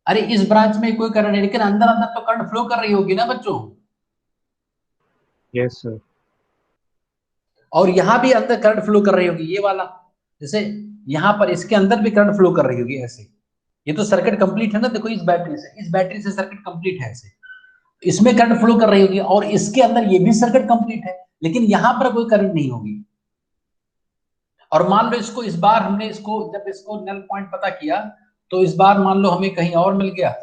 अरे इस ब्रांच में कोई करंट है, लेकिन अंदर अंदर तो करंट फ्लो कर रही होगी ना बच्चों? Yes sir. और यहां भी अंदर करंट फ्लो कर रही होगी, ये वाला, जैसे यहां पर इसके अंदर भी करंट फ्लो कर रही होगी ऐसे। ये तो सर्किट कंप्लीट है ना, देखो इस बैटरी से सर्किट कंप्लीट है ऐसे, इसमें करंट फ्लो कर रही होगी, और इसके अंदर ये भी सर्किट कंप्लीट है, लेकिन यहां पर कोई करंट नहीं होगी। और मान लो इसको इस बार हमने इसको जब इसको नल पॉइंट पता किया तो इस बार मान लो हमें कहीं और मिल गया,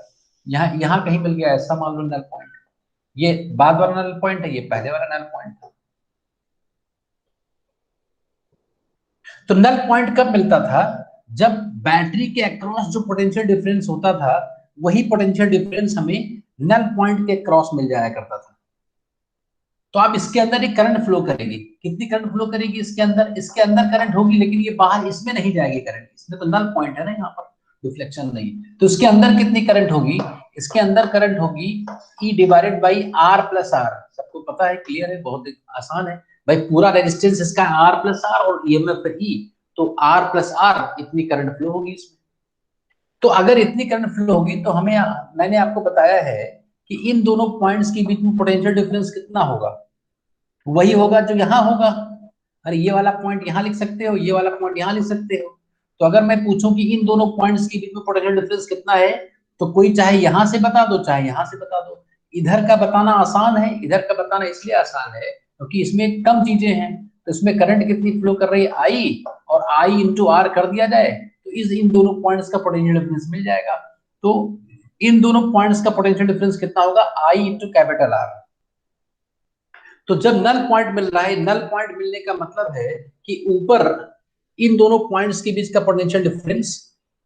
यहां कहीं मिल गया ऐसा मान लो नल पॉइंट। ये बाद वाला नल पॉइंट है, ये पहले वाला नल पॉइंट है। तो नल पॉइंट कब मिलता था? जब बैटरी के अक्रॉस जो पोटेंशियल डिफरेंस होता था, वही पोटेंशियल डिफरेंस हमें नल पॉइंट के क्रॉस मिल जाया करता था। तो अब इसके अंदर एक करंट फ्लो करेगी। कितनी करंट फ्लो करेगी इसके अंदर? इसके अंदर करंट होगी, लेकिन ये बाहर इसमें नहीं जाएगी करंट, इसमें तो नल पॉइंट है ना, यहाँ पर डिफ्लेक्शन नहीं। तो इसके अंदर कितनी करंट होगी? इसके अंदर करंट होगी E divided by R plus R। सबको पता है, क्लियर है, बहुत आसान है भाई। पूरा रेजिस्टेंस इसका R प्लस R और EMF E, तो R प्लस R इतनी करंट फ्लो होगी इसमें। तो अगर इतनी करंट फ्लो होगी तो हमें, मैंने आपको बताया है कि इन दोनों पॉइंट्स के बीच में पोटेंशियल डिफरेंस कितना होगा? वही होगा जो यहां होगा। अरे ये वाला पॉइंट यहां लिख सकते हो, ये वाला पॉइंट यहां लिख सकते हो। तो अगर मैं पूछूं कि इन दोनों पॉइंट्स के बीच में पोटेंशियल डिफरेंस कितना है, तो कोई चाहे यहां से बता दो चाहे यहां से बता दो। इधर का बताना आसान है, इधर का बताना इसलिए आसान है क्योंकि इसमें कम चीजें हैं। तो इसमें करंट कितनी फ्लो कर रही है? I, और I इंटू R कर दिया जाए तो इन दोनों पॉइंट्स का पोटेंशियल डिफरेंस मिल जाएगा। तो इन दोनों पॉइंट्स का पोटेंशियल डिफरेंस कितना होगा? I into capital R। तो जब नल पॉइंट मिल रहा है, नल पॉइंट मिलने का मतलब है कि ऊपर इन दोनों पॉइंट्स के बीच का पोटेंशियल डिफरेंस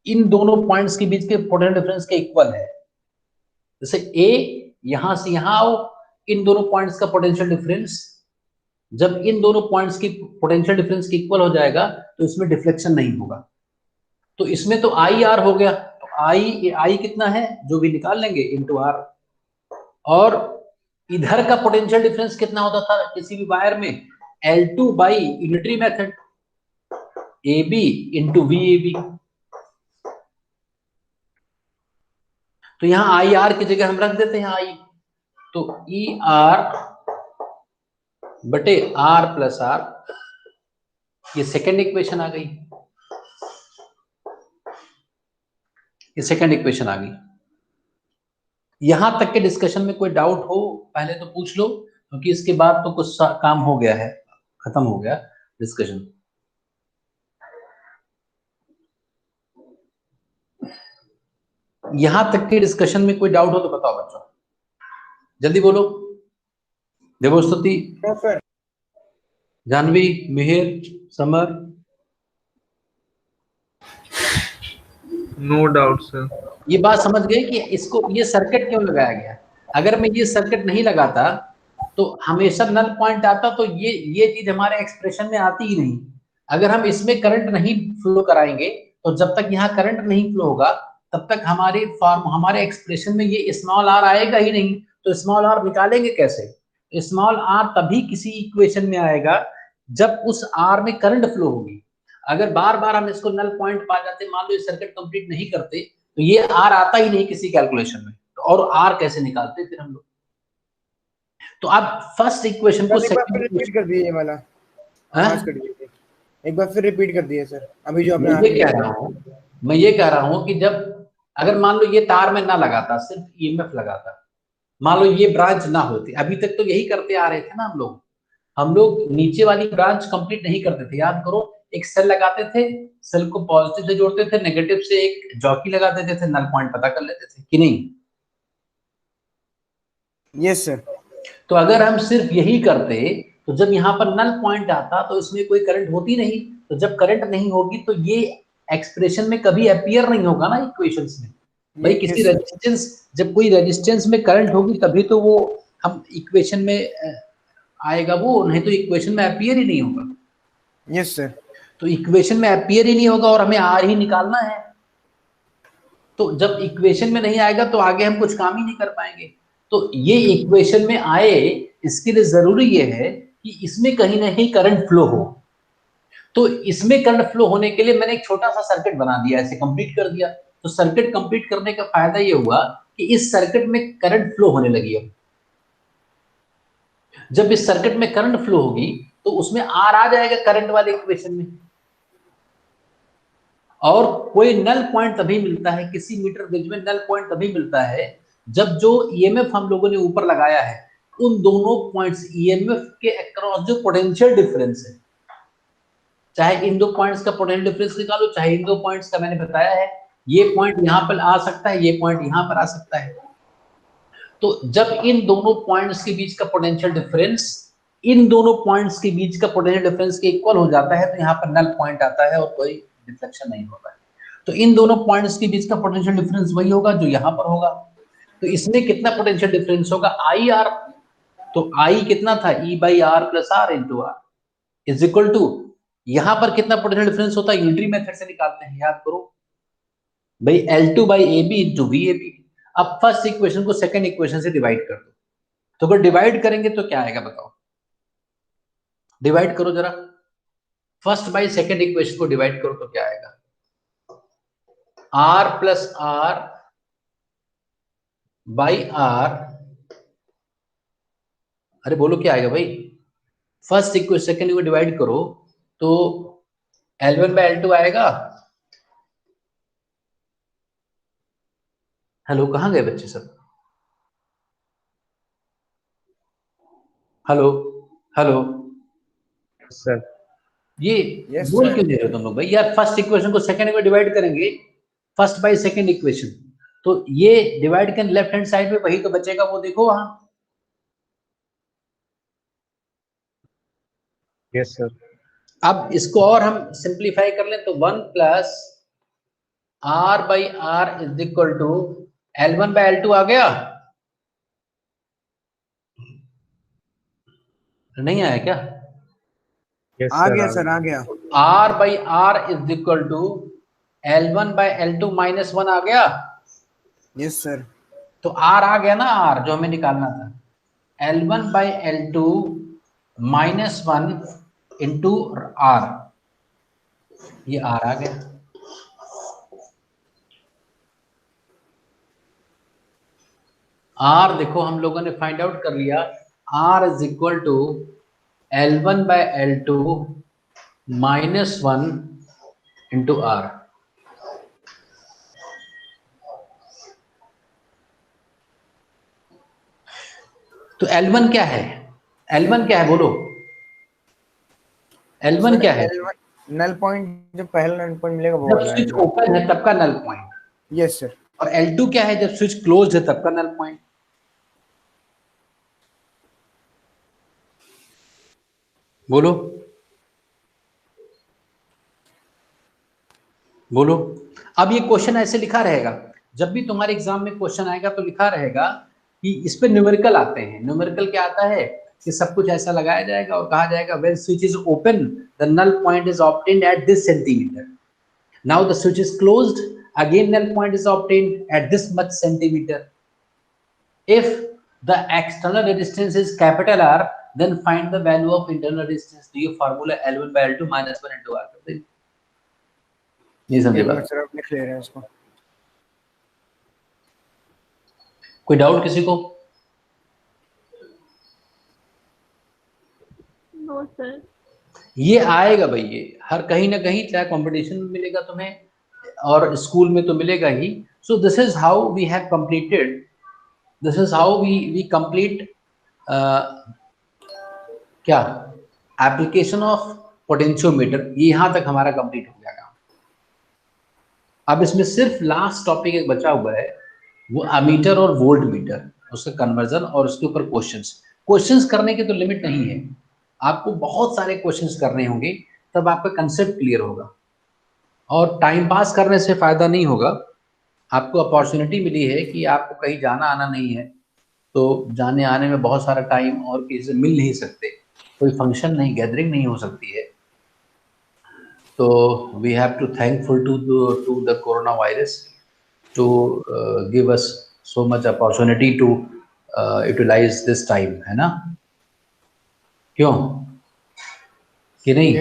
इन दोनों पॉइंट्स के बीच के पोटेंशियल डिफरेंस के इक्वल है। जैसे ए यहां से यहां आओ, इन दोनों पॉइंट्स का पोटेंशियल डिफरेंस जब इन दोनों पॉइंट्स की पोटेंशियल डिफरेंस के इक्वल हो जाएगा तो इसमें डिफ्लेक्शन नहीं होगा। तो इसमें तो आई आर हो गया, तो आई कितना है जो भी निकाल लेंगे इंटू आर। और इधर का पोटेंशियल डिफरेंस कितना होता था किसी भी वायर में? L2 by unitary method AB into VAB। तो यहां आई आर की जगह हम रख देते हैं आई, तो ER बटे R प्लस R। ये सेकेंड इक्वेशन आ गई, ये सेकेंड इक्वेशन आ गई। यहां तक के डिस्कशन में कोई डाउट हो पहले तो पूछ लो, क्योंकि इसके बाद तो कुछ काम हो गया है, खत्म हो गया डिस्कशन। यहां तक के डिस्कशन में कोई डाउट हो तो बताओ बच्चों, जल्दी बोलो। Devastuti, no sir. Janvi, Mihir, Samar. No doubt sir. ये बात समझ गए कि इसको ये सर्किट क्यों लगाया गया? अगर मैं ये सर्किट नहीं लगाता तो हमेशा नल पॉइंट आता, तो ये चीज हमारे एक्सप्रेशन में आती ही नहीं। अगर हम इसमें करंट नहीं फ्लो कराएंगे तो जब तक यहाँ करंट नहीं फ्लो होगा तब तक हमारे एक्सप्रेशन में ये स्मॉल आर आएगा ही नहीं, तो स्मॉल आर निकालेंगे कैसे? स्मॉल आर तभी किसी इक्वेशन में आएगा जब उस आर में करंट फ्लो होगी। अगर बार बार हम इसको नल पॉइंट पा जाते, मान लो ये सर्किट कंप्लीट नहीं करते, तो ये आर आता ही नहीं किसी कैलकुलेशन में, तो और आर कैसे निकालते फिर हम लोग? तो आप फर्स्ट इक्वेशन को एक बार फिर रिपीट कर दिए ये वाला, आवाज कट गई थी, एक बार फिर रिपीट कर दिए सर अभी जो आपने। मैं ये कह रहा हूँ कि जब अगर मान लो ये तार में ना लगाता, सिर्फ ईएमएफ लगाता, मान लो ये ब्रांच ना होती, अभी तक तो यही करते आ रहे थे ना हम लोग नीचे वाली ब्रांच कंप्लीट नहीं करते थे। याद करो, एक सेल लगाते थे, सेल को पॉजिटिव से जोड़ते थे, नेगेटिव से एक जॉकी लगा देते थे, नल पॉइंट पता कर लेते थे कि नहीं? Yes sir. तो अगर हम सिर्फ यही करते तो जब यहाँ पर नल पॉइंट आता तो इसमें कोई करंट होती नहीं, तो जब करंट नहीं होगी तो ये एक्सप्रेशन में कभी अपीयर नहीं होगा ना इक्वेशंस में। भाई किसी रेजिस्टेंस, जब कोई रेजिस्टेंस में करंट होगी तभी तो वो हम इक्वेशन में आएगा, वो नहीं तो इक्वेशन में अपीयर ही नहीं होगा। Yes sir. तो इक्वेशन में अपीयर ही नहीं होगा और हमें आर ही निकालना है, तो जब इक्वेशन में नहीं आएगा तो आगे हम कुछ काम ही नहीं कर पाएंगे। तो ये इक्वेशन में आए, इसके लिए जरूरी ये है कि इसमें कहीं ना कहीं करंट फ्लो हो। तो इसमें करंट फ्लो होने के लिए मैंने एक छोटा सा सर्किट बना दिया, ऐसे कंप्लीट कर दिया। तो सर्किट कंप्लीट करने का फायदा ये हुआ कि इस सर्किट में करंट फ्लो होने लगी। अब जब इस सर्किट में करंट फ्लो होगी तो उसमें आर आ जाएगा करंट वाले इक्वेशन में। और कोई नल पॉइंट तभी मिलता है, किसी मीटर ब्रिज में नल पॉइंट तभी मिलता है जब जो ईएमएफ हम लोगों ने ऊपर लगाया है उन दोनों पॉइंट्स ईएमएफ के अक्रॉस जो पोटेंशियल डिफरेंस है, चाहे इन दो पॉइंट्स का पोटेंशियल डिफरेंस निकालो, चाहे इन दो पॉइंट्स का, मैंने बताया है ये पॉइंट यहां पर आ सकता है, ये पॉइंट यहां पर आ सकता है। तो जब इन दोनों पॉइंट्स के बीच का पोटेंशियल डिफरेंस इन दोनों पॉइंट्स के बीच का पोटेंशियल डिफरेंस के इक्वल हो जाता है तो यहाँ पर नल पॉइंट आता है और कोई डिफ्लेक्शन नहीं होगा। तो इन दोनों पॉइंट्स के बीच का पोटेंशियल डिफरेंस वही होगा जो यहाँ पर होगा। तो इसमें कितना पोटेंशियल डिफरेंस होगा? I R. तो आई कितना था? E by R plus R into R is equal to, यहाँ पर कितना पोटेंशियल डिफरेंस होता है? यूनिटरी मेथड से निकालते हैं, याद करो भाई, L2 by A B into V A B. अब फर्स्ट इक्वेशन को सेकंड इक्वेशन से डिवाइड कर दो, तो अगर डिवाइड करेंगे तो क्या आएगा बताओ? डिवाइड करो जरा, फर्स्ट बाई सेकंड इक्वेशन को डिवाइड करो तो क्या आएगा? R plus R by R, अरे बोलो क्या आएगा भाई? फर्स्ट इक्वेशन सेकंड को डिवाइड करो तो L1 बाई L2 आएगा। हेलो, कहाँ गए बच्चे सब? Hello hello sir. ये बोल क्यों दे रहे हो तुम लोग भाई? यार फर्स्ट इक्वेशन को सेकंड में डिवाइड करेंगे, फर्स्ट बाई सेकंड इक्वेशन, तो ये डिवाइड कर लेफ्ट हैंड साइड में वही तो बचेगा, वो देखो वहां। Yes sir. अब इसको और हम सिंप्लीफाई कर लें तो 1 plus R by R is equal to L1 by L2 आ गया? नहीं आया क्या? yes, आ गया सर, आ गया। R by R is equal to L1 by L2 minus 1 आ गया? Yes sir. तो R आ गया ना, R जो हमें निकालना था, L1 by L2 minus 1 into R, ये R आ गया। R देखो हम लोगों ने फाइंड आउट कर लिया, R is equal to L1 by L2 minus 1 into R। तो L1 क्या है? L1 क्या है बोलो? L1 क्या है? नल पॉइंट, जब पहला नल पॉइंट मिलेगा वो जब वाला है। स्विच ओपन है तब का नल पॉइंट। Yes sir. और L2 क्या है? जब स्विच क्लोज है तब का नल पॉइंट। बोलो बोलो। अब ये क्वेश्चन ऐसे लिखा रहेगा, जब भी तुम्हारे एग्जाम में क्वेश्चन आएगा तो लिखा रहेगा कि इस पे न्यूमेरिकल आते हैं। न्यूमेरिकल क्या आता है कि सब कुछ ऐसा लगाया जाएगा और कहा जाएगा when switch is open the null point is obtained at this centimetre, now the switch is closed again null point is obtained at this much centimeter. If the external resistance is capital R, then find the value of internal resistance. तो ये formula L1 by L2 minus 1 into R कर देंगे। ये समझे एक बात? मिनट सर, आप लिख ले रहे हैं इसको। कोई डाउट किसी को? No sir. ये आएगा भाई, ये हर कहीं ना कहीं, चाहे कंपटीशन में मिलेगा तुम्हें और स्कूल में तो मिलेगा ही। So this is how we have completed, this is how we complete क्या एप्लीकेशन ऑफ पोटेंशियोमीटर। ये यहाँ तक हमारा कंप्लीट हो गया काम। अब इसमें सिर्फ लास्ट टॉपिक एक बचा हुआ है, वो अमीटर और वोल्ट मीटर, उसका कन्वर्जन और उसके ऊपर क्वेश्चंस करने की तो लिमिट नहीं है, आपको बहुत सारे क्वेश्चंस करने होंगे, तब आपका कंसेप्ट क्लियर होगा। और टाइम पास करने से फायदा नहीं होगा। आपको अपॉर्चुनिटी मिली है कि आपको कहीं जाना आना नहीं है, तो जाने आने में बहुत सारा टाइम और किसी से मिल नहीं सकते, कोई फंक्शन नहीं, गैदरिंग नहीं हो सकती है। तो we have to thankful to the corona virus to give us so much opportunity to utilise this time, है ना? क्यों कि नहीं?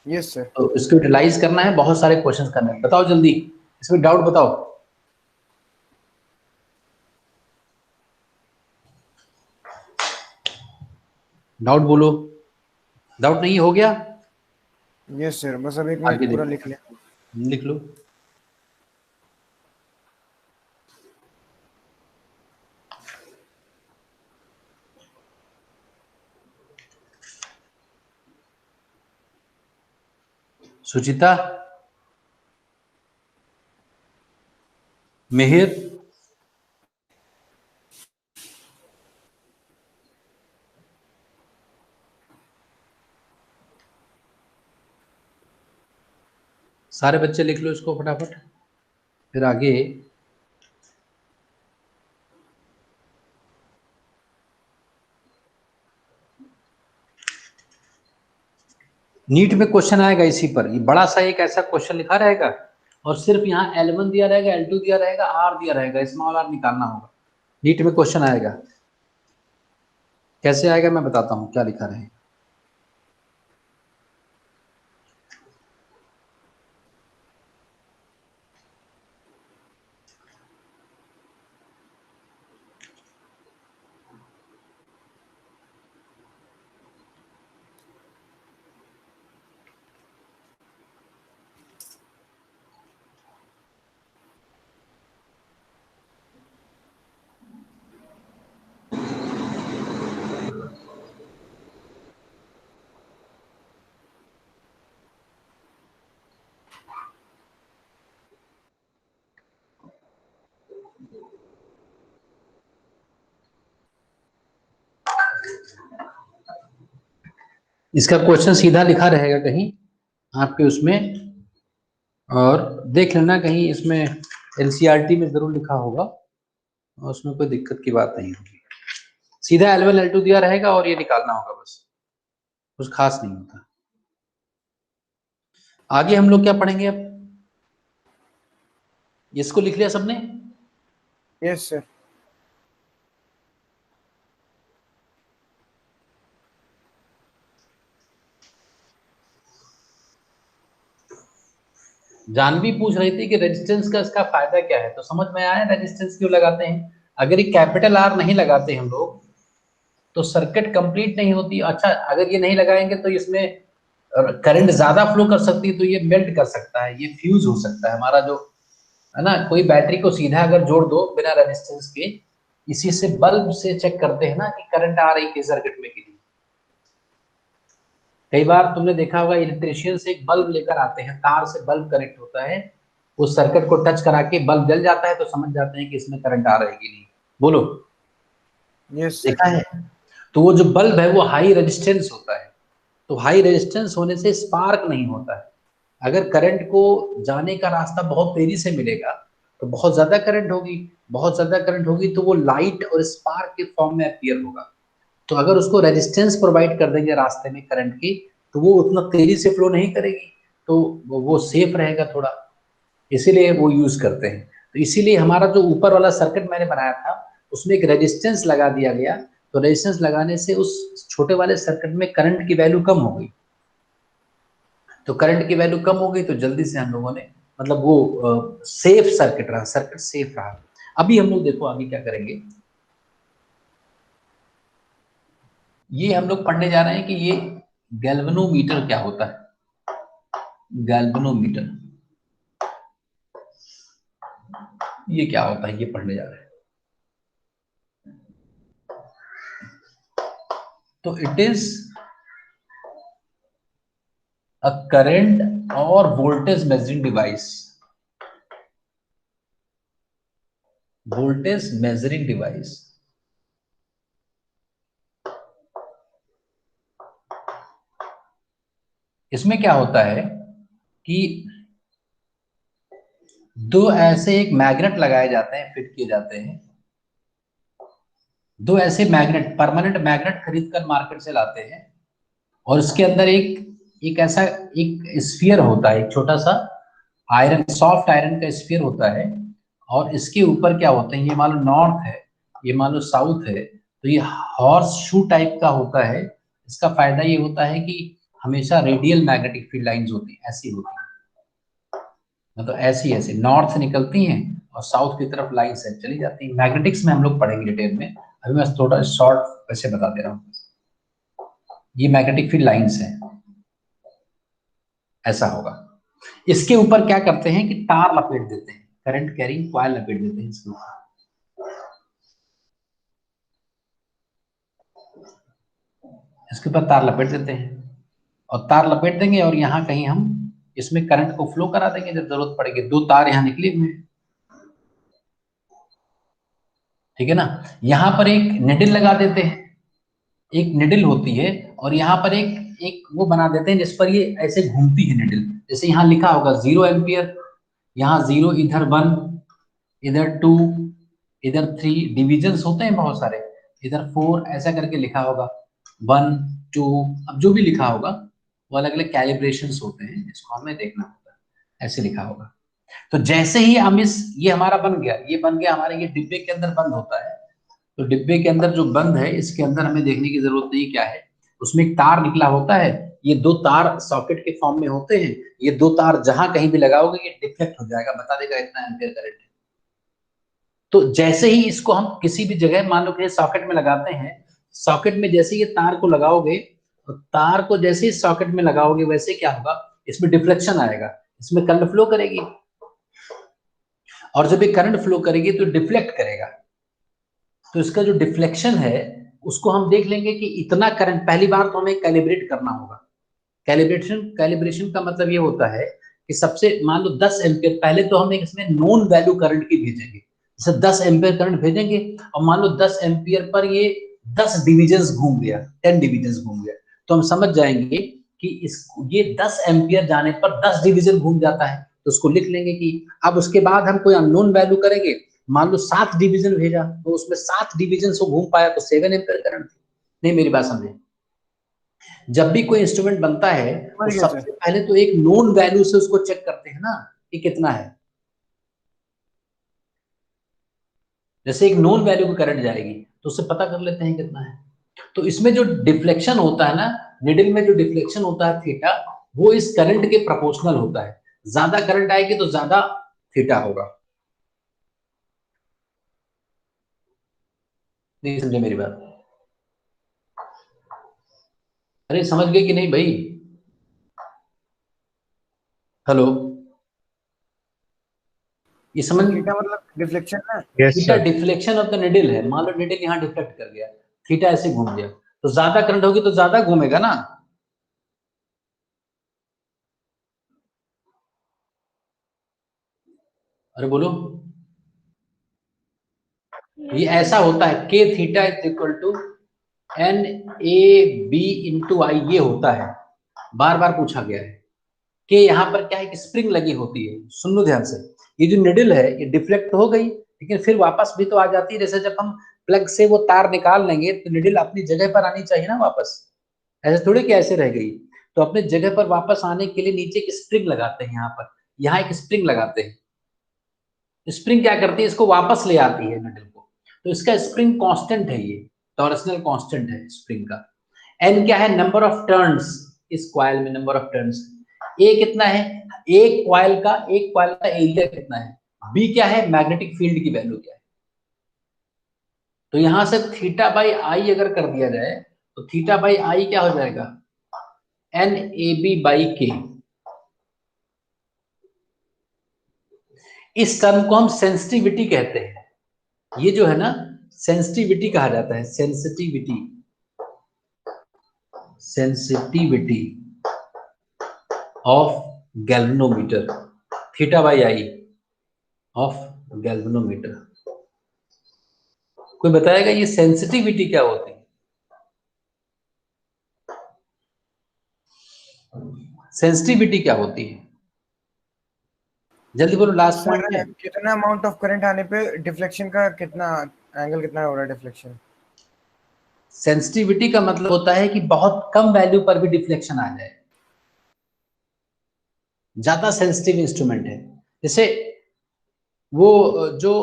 Yes sir. तो इसको यूटिलाइज करना है, बहुत सारे क्वेश्चंस करने हैं। बताओ जल्दी, इसमें डाउट बताओ। डाउट बोलो। डाउट नहीं हो गया? यस सर, बस अब एक आगे मिनट पूरा देखो। लिख ले। लिख लो। सुचिता, मिहिर, सारे बच्चे लिख लो इसको फटाफट, फिर आगे। नीट में क्वेश्चन आएगा इसी पर, ये बड़ा सा एक ऐसा क्वेश्चन लिखा रहेगा और सिर्फ यहाँ L1 दिया रहेगा, L2 दिया रहेगा, R दिया रहेगा, स्मॉल r निकालना होगा। नीट में क्वेश्चन आएगा, कैसे आएगा मैं बताता हूँ, क्या लिखा रहेगा। इसका क्वेश्चन सीधा लिखा रहेगा कहीं आपके उसमें, और देख लेना कहीं इसमें एनसीईआरटी में जरूर लिखा होगा, और उसमें कोई दिक्कत की बात नहीं होगी। सीधा L1 L2 दिया रहेगा और ये निकालना होगा, बस कुछ खास नहीं होता। आगे हम लोग क्या पढ़ेंगे अब? इसको लिख लिया सबने? Yes sir. जानवी पूछ रही थी कि रेजिस्टेंस का इसका फायदा क्या है, तो समझ में आया रेजिस्टेंस क्यों लगाते हैं। अगर ये कैपिटल R नहीं लगाते हम लोग तो सर्किट कंप्लीट नहीं होती। अच्छा, अगर ये नहीं लगाएंगे तो इसमें करंट ज्यादा फ्लो कर सकती है, तो ये मेल्ट कर सकता है, ये फ्यूज हो सकता है हमारा जो है ना। कोई बैटरी को सीधा अगर जोड़ दो बिना रेजिस्टेंस के, इसी से बल्ब से चेक करते हैं ना कि करंट आ रही है सर्किट में कि नहीं। कई बार तुमने देखा होगा इलेक्ट्रिशियन से एक बल्ब लेकर आते हैं, तार से बल्ब कनेक्ट होता है, उस सर्किट को टच करा के बल्ब जल जाता है, तो समझ जाते हैं कि इसमें करंट आ रहा है कि नहीं। बोलो, यस देखा है? तो वो जो बल्ब है वो हाई रेजिस्टेंस होता है, तो हाई रेजिस्टेंस होने से स्पार्क नहीं होता है। अगर करंट को जाने का रास्ता बहुत तेजी से मिलेगा तो बहुत ज्यादा करंट होगी, बहुत ज्यादा करंट होगी तो वो लाइट और स्पार्क के फॉर्म में अपीयर होगा। तो अगर उसको रेजिस्टेंस प्रोवाइड कर देंगे रास्ते में करंट की, तो वो उतना तेजी से फ्लो नहीं करेगी, तो वो सेफ रहेगा थोड़ा। इसीलिए वो यूज करते हैं। तो इसीलिए हमारा जो ऊपर वाला सर्किट मैंने बनाया था उसमें एक रेजिस्टेंस लगा दिया गया, तो रेजिस्टेंस लगाने से उस छोटे वाले सर्किट में करंट की वैल्यू कम हो गई। तो करंट की वैल्यू कम हो गई तो जल्दी से हम लोगों ने मतलब वो सेफ सर्किट रहा, सर्किट सेफ रहा। अभी हम लोग देखो आगे क्या करेंगे, ये हम लोग पढ़ने जा रहे हैं कि ये गैल्वेनोमीटर क्या होता है। गैल्वेनोमीटर ये क्या होता है, ये पढ़ने जा रहे हैं। तो इट इज अ करंट और voltage measuring device, voltage measuring device. इसमें क्या होता है कि दो ऐसे एक मैग्नेट लगाए जाते हैं, फिट किए जाते हैं, दो ऐसे मैग्नेट, परमानेंट मैग्नेट खरीद कर मार्केट से लाते हैं, और उसके अंदर एक ऐसा एक स्फीयर होता है, एक छोटा सा आयरन, सॉफ्ट आयरन का स्फीयर होता है, और इसके ऊपर क्या होते हैं, ये मान लो नॉर्थ है, ये मान लो साउथ है, तो ये हॉर्स शू टाइप का होता है। इसका फायदा ये होता है कि हमेशा रेडियल मैग्नेटिक फील्ड लाइंस होती हैं, ऐसी होती हैं, मतलब ऐसी ऐसी नॉर्थ से निकलती हैं और साउथ की तरफ लाइन से चली जाती हैं। मैग्नेटिक्स में हम लोग पढ़ेंगे डिटेल में, अभी मैं थोड़ा शॉर्ट वैसे बता दे रहा हूँ। ये मैग्नेटिक फील्ड लाइंस है, ऐसा होगा। इसके ऊपर क्या करते हैं कि तार लपेट देते हैं, करंट कैरिंग कॉइल लपेट देते हैं इसके ऊपर। इसके ऊपर तार लपेट देते हैं और तार लपेट देंगे और यहाँ कहीं हम इसमें करंट को फ्लो करा देंगे जब जरूरत पड़ेगी। दो तार यहाँ निकले हुए हैं, ठीक है ना। यहाँ पर एक निडल लगा देते हैं, एक निडल होती है, और यहाँ पर एक एक वो बना देते हैं जिस पर ये ऐसे घूमती है निडल। जैसे यहाँ लिखा होगा 0 एम्पियर, यहाँ 0, इधर 1, इधर 2, इधर 3, डिविजन्स होते हैं बहुत सारे, इधर 4, ऐसा करके लिखा होगा 1 2। अब जो भी लिखा होगा वो अलग अलग कैलिब्रेशंस होते हैं, जिसको हमें देखना होता है, ऐसे लिखा होगा। तो जैसे ही हम ये हमारा बन गया, ये बन गया हमारे, ये डिब्बे के अंदर बंद होता है। तो डिब्बे के अंदर जो बंद है, इसके अंदर हमें देखने की जरूरत नहीं क्या है, उसमें एक तार निकला होता है। ये दो तार सॉकेट के फॉर्म में होते हैं, ये दो तार जहां कहीं भी लगाओगे ये डिफ्लेक्ट हो जाएगा, बता देगा इतना एम्पियर करंट है। तो जैसे ही इसको हम किसी भी जगह मान लो कि सॉकेट में लगाते हैं, सॉकेट में जैसे ये तार को लगाओगे, तो तार को जैसे ही सॉकेट में लगाओगे वैसे क्या होगा, इसमें डिफ्लेक्शन आएगा, इसमें करंट फ्लो करेगी, और जब ये करंट फ्लो करेगी तो डिफ्लेक्ट करेगा। तो इसका जो डिफ्लेक्शन है उसको हम देख लेंगे कि इतना करंट, पहली बार तो हमें कैलिब्रेट करना होगा। कैलिब्रेशन का मतलब ये होता है कि सबसे मान लो 10 एम्पियर, पहले तो हम इसमें नॉन वैल्यू करंट की भेजेंगे, जैसे 10 एम्पियर करंट भेजेंगे, और मान लो 10 एम्पियर पर ये 10 डिविजन्स घूम गया, 10 डिविजन्स घूम गया, तो हम समझ जाएंगे कि ये 10 एम्पियर जाने पर 10 डिवीजन घूम जाता है, तो उसको लिख लेंगे कि अब उसके बाद हम कोई अननोन वैल्यू करेंगे, मान लो 7 डिवीजन भेजा, तो उसमें 7 डिवीजन से घूम पाया तो 7 एम्पियर करंट। नहीं, मेरी बात समझे, जब भी कोई इंस्ट्रूमेंट बनता है तो सबसे पहले तो एक नोन वैल्यू से उसको चेक करते हैं ना कि कितना है। जैसे एक नोन वैल्यू की करंट जाएगी तो उससे पता कर लेते हैं कितना है। तो इसमें जो डिफ्लेक्शन होता है ना, निडल में जो डिफ्लेक्शन होता है थीटा, वो इस करंट के प्रोपोर्शनल होता है। ज्यादा करंट आएगी तो ज्यादा थीटा होगा। नहीं समझे मेरी बात? अरे समझ गए कि नहीं भाई? हेलो, ये समझ, थीटा मतलब डिफ्लेक्शन ना? Yes, theta sir. Deflection of the needle है। मान लो निडल यहाँ डिफ्लेक्ट कर गया, थीटा ऐसे घूम गया, तो ज्यादा करंट होगी तो ज्यादा घूमेगा ना। अरे बोलो, ये ऐसा होता है के theta is equal to N A B into I, ये होता है, बार बार पूछा गया है कि यहाँ पर क्या है कि स्प्रिंग लगी होती है। सुन लो ध्यान से, ये जो निडल है ये डिफ्लेक्ट हो गई, लेकिन फिर वापस भी तो आ जाती है। जैसे जब हम प्लग से वो तार निकाल लेंगे तो निडल अपनी जगह पर आनी चाहिए ना वापस, ऐसे थोड़ी कि ऐसे रह गई। तो अपने जगह पर वापस आने के लिए नीचे एक स्प्रिंग लगाते हैं यहाँ पर, यहाँ एक स्प्रिंग लगाते हैं। स्प्रिंग क्या करती है, इसको वापस ले आती है निडल को। तो इसका स्प्रिंग कांस्टेंट है, ये टॉर्सनल कांस्टेंट है स्प्रिंग का। एन क्या है, नंबर ऑफ टर्न्स इस कॉइल में, नंबर ऑफ टर्न्स। ए कितना है, एक कॉइल का एरिया कितना है। बी क्या है, मैग्नेटिक फील्ड की वैल्यू क्या है। तो यहां से थीटा बाई आई अगर कर दिया जाए तो थीटा बाई आई क्या हो जाएगा, एन ए बी बाई के। इस टर्म को हम सेंसिटिविटी कहते हैं। ये जो है ना, सेंसिटिविटी कहा जाता है, sensitivity, sensitivity of galvanometer, theta by I of galvanometer. कोई बताएगा ये सेंसिटिविटी क्या होती है? सेंसिटिविटी क्या होती है, जल्दी बोलो, लास्ट पॉइंट है। कितना अमाउंट ऑफ करंट आने पे डिफ्लेक्शन का कितना एंगल कितना हो रहा है डिफ्लेक्शन। सेंसिटिविटी का मतलब होता है कि बहुत कम वैल्यू पर भी डिफ्लेक्शन आ जाए, ज्यादा सेंसिटिव इंस्ट्रूमेंट है। जैसे वो जो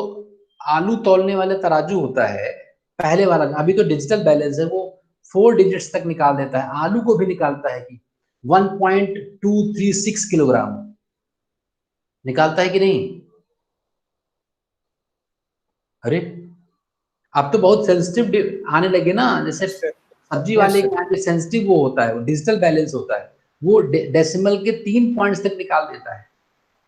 आलू तौलने वाले तराजू होता है पहले वाला, अभी तो डिजिटल बैलेंस है, वो 4 डिजिट्स तक निकाल देता है, आलू को भी निकालता है कि 1.236 किलोग्राम निकालता है कि नहीं। अरे अब तो बहुत सेंसिटिव आने लगे ना, जैसे सब्जी वाले के यहाँ सेंसिटिव वो होता है, वो डिजिटल बैलेंस होता है, वो डेसिमल के 3 पॉइंट्स तक निकाल देता है।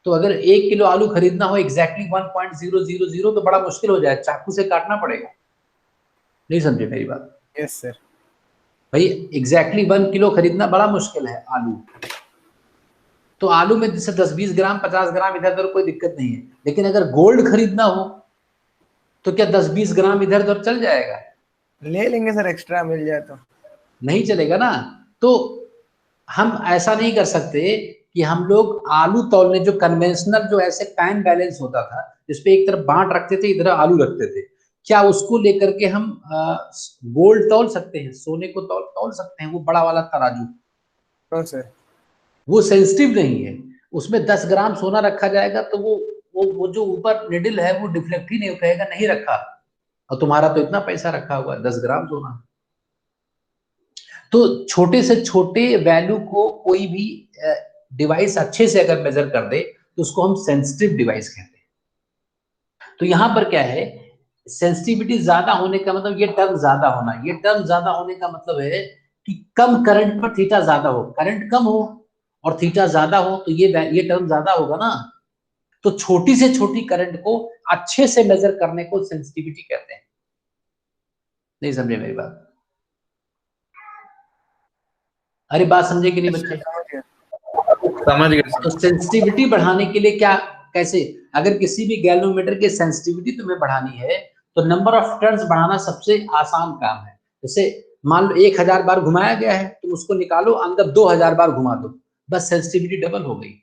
तो अगर 1 किलो आलू खरीदना हो एग्जैक्टली 1.000 तो बड़ा मुश्किल हो जाए, चाकू से काटना पड़ेगा। नहीं समझे मेरी बात? Yes sir. भाई एग्जैक्टली 1 किलो खरीदना बड़ा मुश्किल है आलू। तो आलू में जैसे 10-20 ग्राम 50 ग्राम इधर उधर कोई दिक्कत नहीं है, लेकिन अगर गोल्ड खरीदना हो तो क्या 10-20 ग्राम इधर उधर चल जाएगा? ले लेंगे सर, एक्स्ट्रा मिल जाए तो। नहीं चलेगा ना। तो हम ऐसा नहीं कर सकते कि हम लोग आलू तौलने, जो कन्वेंशनल जो ऐसे पैन बैलेंस होता था जिसपे एक तरफ बांट रखते थे इधर आलू रखते थे, क्या उसको लेकर के हम गोल्ड तौल सकते हैं, सोने को तौल सकते हैं? वो बड़ा वाला तराजू तो सर वो सेंसिटिव नहीं है, उसमें 10 ग्राम सोना रखा जाएगा तो वो जो ऊपर निडल है वो डिफ्लेक्ट ही नहीं कहेगा नहीं रखा, और तुम्हारा तो इतना पैसा रखा हुआ है 10 ग्राम सोना। तो छोटे से छोटे वैल्यू को कोई भी डिवाइस अच्छे से अगर मेजर कर दे तो उसको हम सेंसिटिव डिवाइस कहते हैं। तो यहां पर क्या है, सेंसिटिविटी ज्यादा होने का मतलब, ये टर्म ज्यादा होना, ये टर्म ज्यादा होने का मतलब है कि कम करंट पर थीटा ज्यादा हो, करंट कम हो और थीटा ज्यादा हो तो ये टर्म ज्यादा होगा ना। तो छोटी से छोटी करंट को अच्छे से मेजर करने को सेंसिटिविटी कहते हैं। नहीं समझे मेरी बात? अरे बात समझे कि नहीं बच्चे? समझ गए तो सर। सेंसिटिविटी बढ़ाने के लिए क्या, कैसे, अगर किसी भी गैल्वेनोमीटर की सेंसिटिविटी तुम्हें बढ़ानी है तो नंबर ऑफ टर्न्स बढ़ाना सबसे आसान काम है। जैसे मान लो 1000 बार घुमाया गया है, तुम उसको निकालो अंदर 2000 बार घुमा दो, बस सेंसिटिविटी डबल हो गई।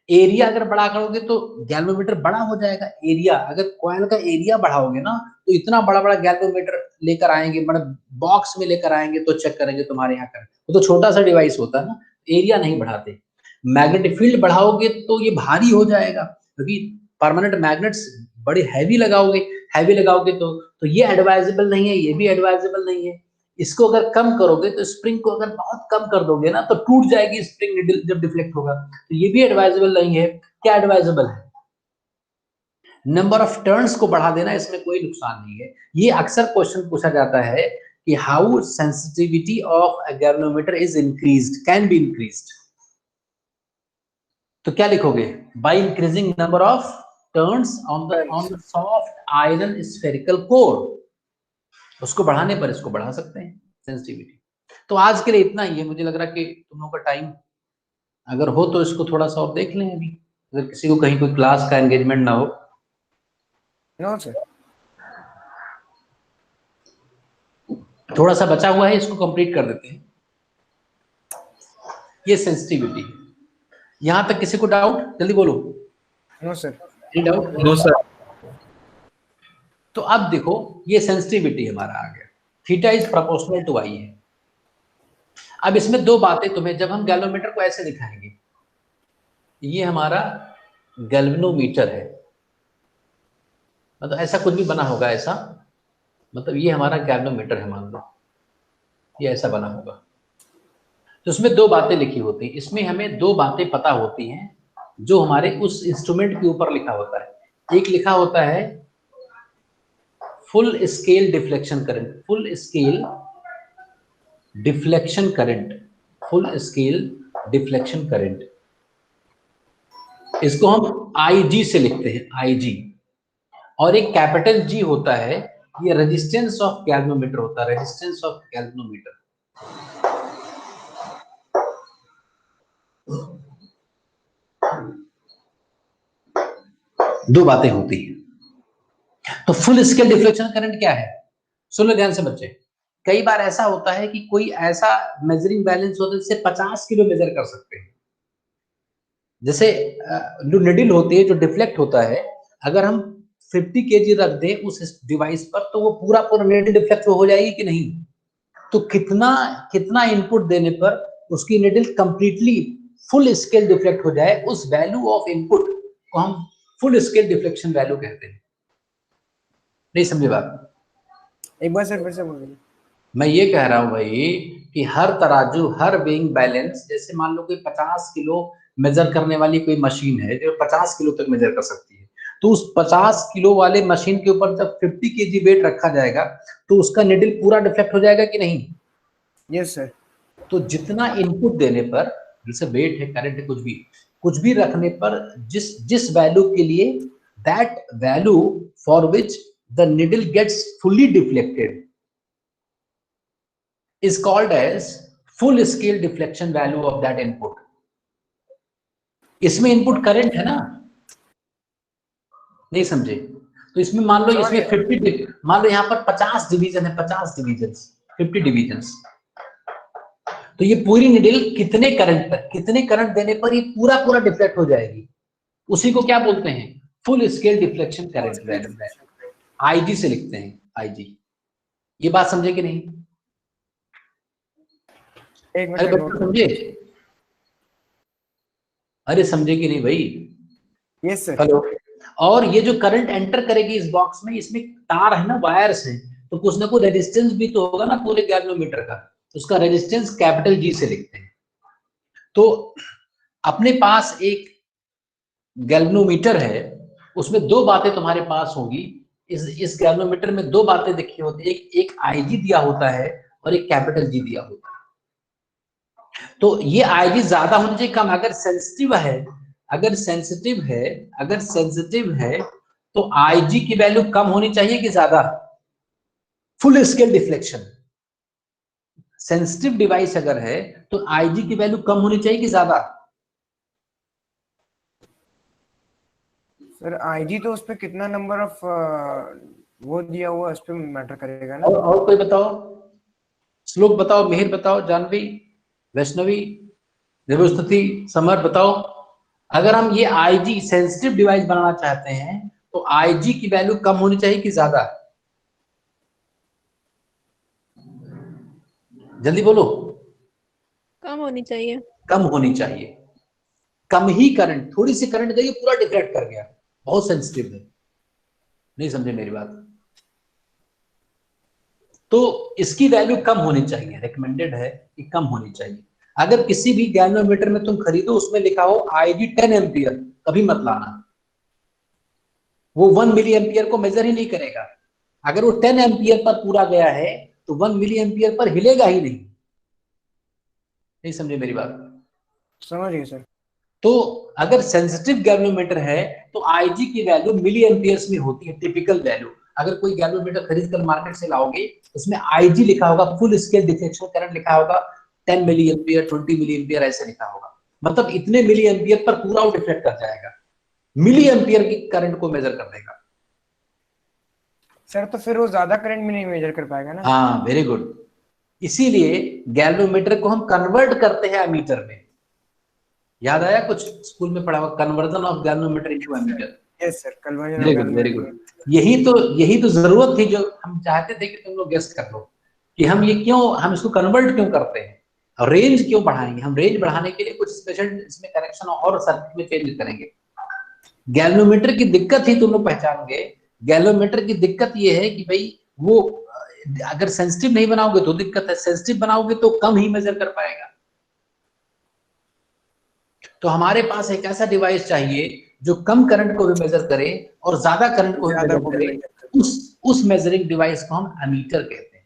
एरिया अगर बड़ा करोगे तो गैल्वेनोमीटर बड़ा हो जाएगा। एरिया, अगर कॉइल का एरिया बढ़ाओगे ना तो इतना बड़ा बड़ा गैल्वेनोमीटर लेकर आएंगे, मतलब बॉक्स में लेकर आएंगे तो चेक करेंगे तुम्हारे यहाँ कर, वो तो छोटा सा डिवाइस होता है ना, एरिया नहीं बढ़ाते। मैग्नेटिक फील्ड बढ़ाओगे तो ये भारी हो जाएगा, क्योंकि परमानेंट मैग्नेट्स बड़े हैवी लगाओगे तो ये एडवाइजेबल नहीं है, ये भी एडवाइजेबल नहीं है। इसको अगर कम करोगे तो स्प्रिंग को अगर बहुत कम कर दोगे ना तो टूट जाएगी स्प्रिंग जब डिफ्लेक्ट होगा, तो ये भी एडवाइजेबल नहीं है। क्या एडवाइजेबल है? नंबर ऑफ टर्न्स को बढ़ा देना, इसमें कोई नुकसान नहीं है। ये अक्सर क्वेश्चन पूछा जाता है कि how sensitivity of a galvanometer is increased, can be increased. तो क्या लिखोगे? By increasing number of turns on the soft iron spherical core, उसको बढ़ाने पर इसको बढ़ा सकते हैं सेंसिटिविटी। तो आज के लिए इतना ही है। मुझे लग रहा है कि तुम लोगों का टाइम अगर हो तो इसको थोड़ा सा और देख लें अभी, अगर किसी को कहीं कोई क्लास का एंगेजमेंट ना हो। नो सर, थोड़ा सा बचा हुआ है, इसको कंप्लीट कर देते हैं। ये सेंसिटिविटी। यहां तक किसी को डाउट? जल्दी बोलो। No sir, doubt? No sir. तो अब देखो, ये सेंसिटिविटी हमारा आ गया, theta is proportional to I है। अब इसमें दो बातें तुम्हें, जब हम गैल्वेनोमीटर को ऐसे दिखाएंगे, ये हमारा गैल्वेनोमीटर है, मतलब ऐसा कुछ भी बना होगा ऐसा, मतलब ये हमारा गैल्वेनोमीटर है, मान लो ये ऐसा बना होगा। तो इसमें दो बातें लिखी होती हैं, इसमें हमें दो बातें पता होती हैं जो हमारे उस इंस्ट्रूमेंट के ऊपर लिखा होता है। एक लिखा होता है full scale deflection current, full scale deflection current, full scale deflection current, इसको हम IG से लिखते हैं, IG। और एक कैपिटल G होता है, ये रेजिस्टेंस ऑफ गैल्वेनोमीटर होता है, रेजिस्टेंस ऑफ गैल्वेनोमीटर। दो बातें होती हैं। तो फुल स्केल डिफ्लेक्शन करंट क्या है, सुन लो ध्यान से बच्चे। कई बार ऐसा होता है कि कोई ऐसा मेजरिंग बैलेंस होता है जिससे 50 किलो मेजर कर सकते हैं। जैसे जो निडल होती है, जो डिफ्लेक्ट होता है, अगर हम 50 kg रख दें उस डिवाइस पर तो वो पूरा पूरा निडल डिफ्लेक्ट हो जाएगी कि नहीं। तो कितना कितना इनपुट देने पर उसकी needle completely full scale deflect हो जाए, उस वैल्यू ऑफ इनपुट को हम फुल स्केल डिफ्लेक्शन वैल्यू कहते हैं। नहीं समझे बात? एक बार सर फिर से बोलिए। मैं ये कह रहा हूं भाई कि हर तराजू, हर वेइंग बैलेंस, जैसे मान लो कोई 50 किलो मेजर करने वाली कोई मशीन है जो 50 किलो तक मेजर कर सकती है, तो उस 50 किलो वाले मशीन के ऊपर जब 50 kg वेट रखा जाएगा तो उसका निडल पूरा डिफ्लेक्ट हो जाएगा कि नहीं? Yes sir. तो जितना इनपुट देने पर, जैसे वेट है, करंट है, कुछ भी रखने पर जिस जिस वैल्यू के लिए, that value for which the needle gets fully deflected is called as full scale deflection value of that input। इसमें इनपुट करंट है ना, नहीं समझे? तो इसमें मान लो इसमें 50, मान लो यहाँ पर 50 डिवीजन है, 50 डिवीजन, 50 डिवीजन। तो ये पूरी निडल कितने करंट पर, कितने करंट देने पर ये पूरा पूरा डिफ्लेक्ट हो जाएगी, उसी को क्या बोलते हैं? Full scale deflection current value, IG से लिखते हैं, IG। ये बात समझे कि नहीं? अरे बच्चे समझे? अरे समझे कि नहीं भाई? Yes sir. हेलो। और ये जो करंट एंटर करेगी इस बॉक्स में, इसमें तार है ना, वायर्स हैं, तो कुछ ना कुछ रेजिस्टेंस भी तो होगा ना पूरे गैल्वेनोमीटर का, तो उसका रेजिस्टेंस कैपिटल G से लिखते हैं। तो अपने पास एक गैल्वेनोमीटर है, उसमें दो बातें तुम्हारे पास होगी। इस गैल्वेनोमीटर में दो बातें देखी होती है, एक IG दिया होता है और एक कैपिटल G दिया होता है। तो ये IG ज्यादा होनी चाहिए कम? अगर सेंसिटिव है, अगर सेंसिटिव है तो IG की वैल्यू कम होनी चाहिए कि ज्यादा? Full scale deflection, sensitive device अगर है तो IG की वैल्यू कम होनी चाहिए कि ज्यादा? सर IG तो उस पे कितना नंबर ऑफ वो दिया हुआ उस पे मैटर करेगा ना। और कोई बताओ, श्लोक बताओ, मिहिर बताओ, जानवी, वैष्णवी, देवस्तुति, समर बताओ। अगर हम ये IG सेंसिटिव डिवाइस बनाना चाहते हैं तो IG की वैल्यू कम होनी चाहिए कि ज्यादा? जल्दी बोलो। कम होनी चाहिए। कम होनी चाहिए। कम ही करंट, थोड़ी सी करंट गई पूरा डिफ्लेक्ट कर गया, बहुत सेंसिटिव है। नहीं समझे मेरी बात? तो इसकी वैल्यू कम होनी चाहिए, रिकमेंडेड है कि कम होनी चाहिए। अगर किसी भी गैल्वेनोमीटर में तुम खरीदो उसमें लिखा हो IG 10 एम्पियर, कभी मत लाना, वो 1 मिली एम्पियर को मेजर ही नहीं करेगा। अगर वो 10 एम्पियर पर पूरा गया है तो 1 मिली एम्पियर पर हिलेगा ही नहीं। नहीं समझे मेरी बात? समझ गए सर। तो अगर सेंसिटिव गैल्वेनोमीटर है तो IG की वैल्यू मिली एम्पियर्स में होती है, टिपिकल वैल्यू। अगर कोई गैल्वेनोमीटर खरीद कर मार्केट से लाओगे उसमें IG लिखा होगा, फुल स्केल डिफ्लेक्शन करंट लिखा होगा, 10 मिली एम्पियर, 20 मिली एम्पियर ऐसे लिखा होगा, मतलब इतने मिली एम्पियर पर पूरा वो डिफ्लेक्ट कर जाएगा, मिली एम्पियर की करंट को मेजर कर देगा। सर तो फिर वो ज्यादा करंट में नहीं मेजर कर पाएगा ना। हाँ वेरी गुड। इसीलिए गैल्वेनोमीटर को हम कन्वर्ट करते हैं एमीटर में। याद आया कुछ स्कूल में पढ़ा हुआ, conversion of galvanometer into ammeter. Yes sir, conversion. Very good, very good. यही तो जरूरत थी जो हम चाहते थे कि तुम लोग गेस कर लो कि हम ये क्यों, हम इसको कन्वर्ट क्यों करते हैं। और रेंज क्यों बढ़ाएंगे? हम रेंज बढ़ाने के लिए कुछ स्पेशल इसमें कनेक्शन और सर्किट में चेंज करेंगे। गैल्वेनोमीटर की दिक्कत ही तुम लोग पहचान गए। गैल्वेनोमीटर की दिक्कत ये है कि भाई वो अगर सेंसिटिव नहीं बनाओगे तो दिक्कत है, सेंसिटिव बनाओगे तो कम ही मेजर कर पाएगा। तो हमारे पास एक ऐसा डिवाइस चाहिए जो कम करंट को भी मेजर करे और ज्यादा करंट को भी ज्यादा मेजर को भी करे। measure करे। उस मेजरिंग डिवाइस को हम एमीटर कहते हैं।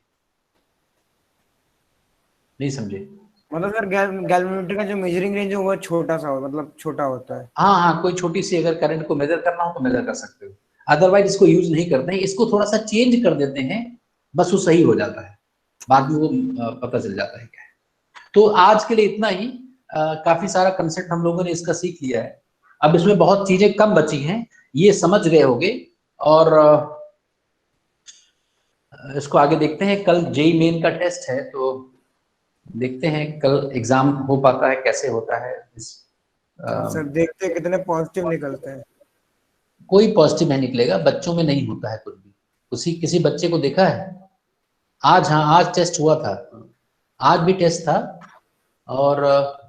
नहीं समझे? मतलब सर गैल्वेनोमीटर का जो मेजरिंग रेंज है वो छोटा सा हो, मतलब छोटा होता है। हाँ हाँ, कोई छोटी सी अगर करंट को मेजर करना हो तो मेजर कर सकते हो, अदरवाइज इसको यूज नहीं करते हैं। इसको थोड़ा सा चेंज कर देते हैं, बस वो सही हो जाता है, बाद में वो पता चल जाता है क्या है। तो आज के लिए इतना ही। काफी सारा कंसेप्ट हम लोगों ने इसका सीख लिया है। अब इसमें बहुत चीजें कम बची हैं, ये समझ गए होंगे। और इसको आगे देखते हैं। कल जेई मेन का टेस्ट है, तो देखते हैं कल एग्जाम हो पाता है कैसे होता है। सर देखते हैं कितने पॉजिटिव निकलते हैं। कोई पॉजिटिव नहीं निकलेगा, बच्चों में नहीं होता है कुछ भी। किसी बच्चे को देखा है आज? हाँ, आज टेस्ट हुआ था, आज भी टेस्ट था। और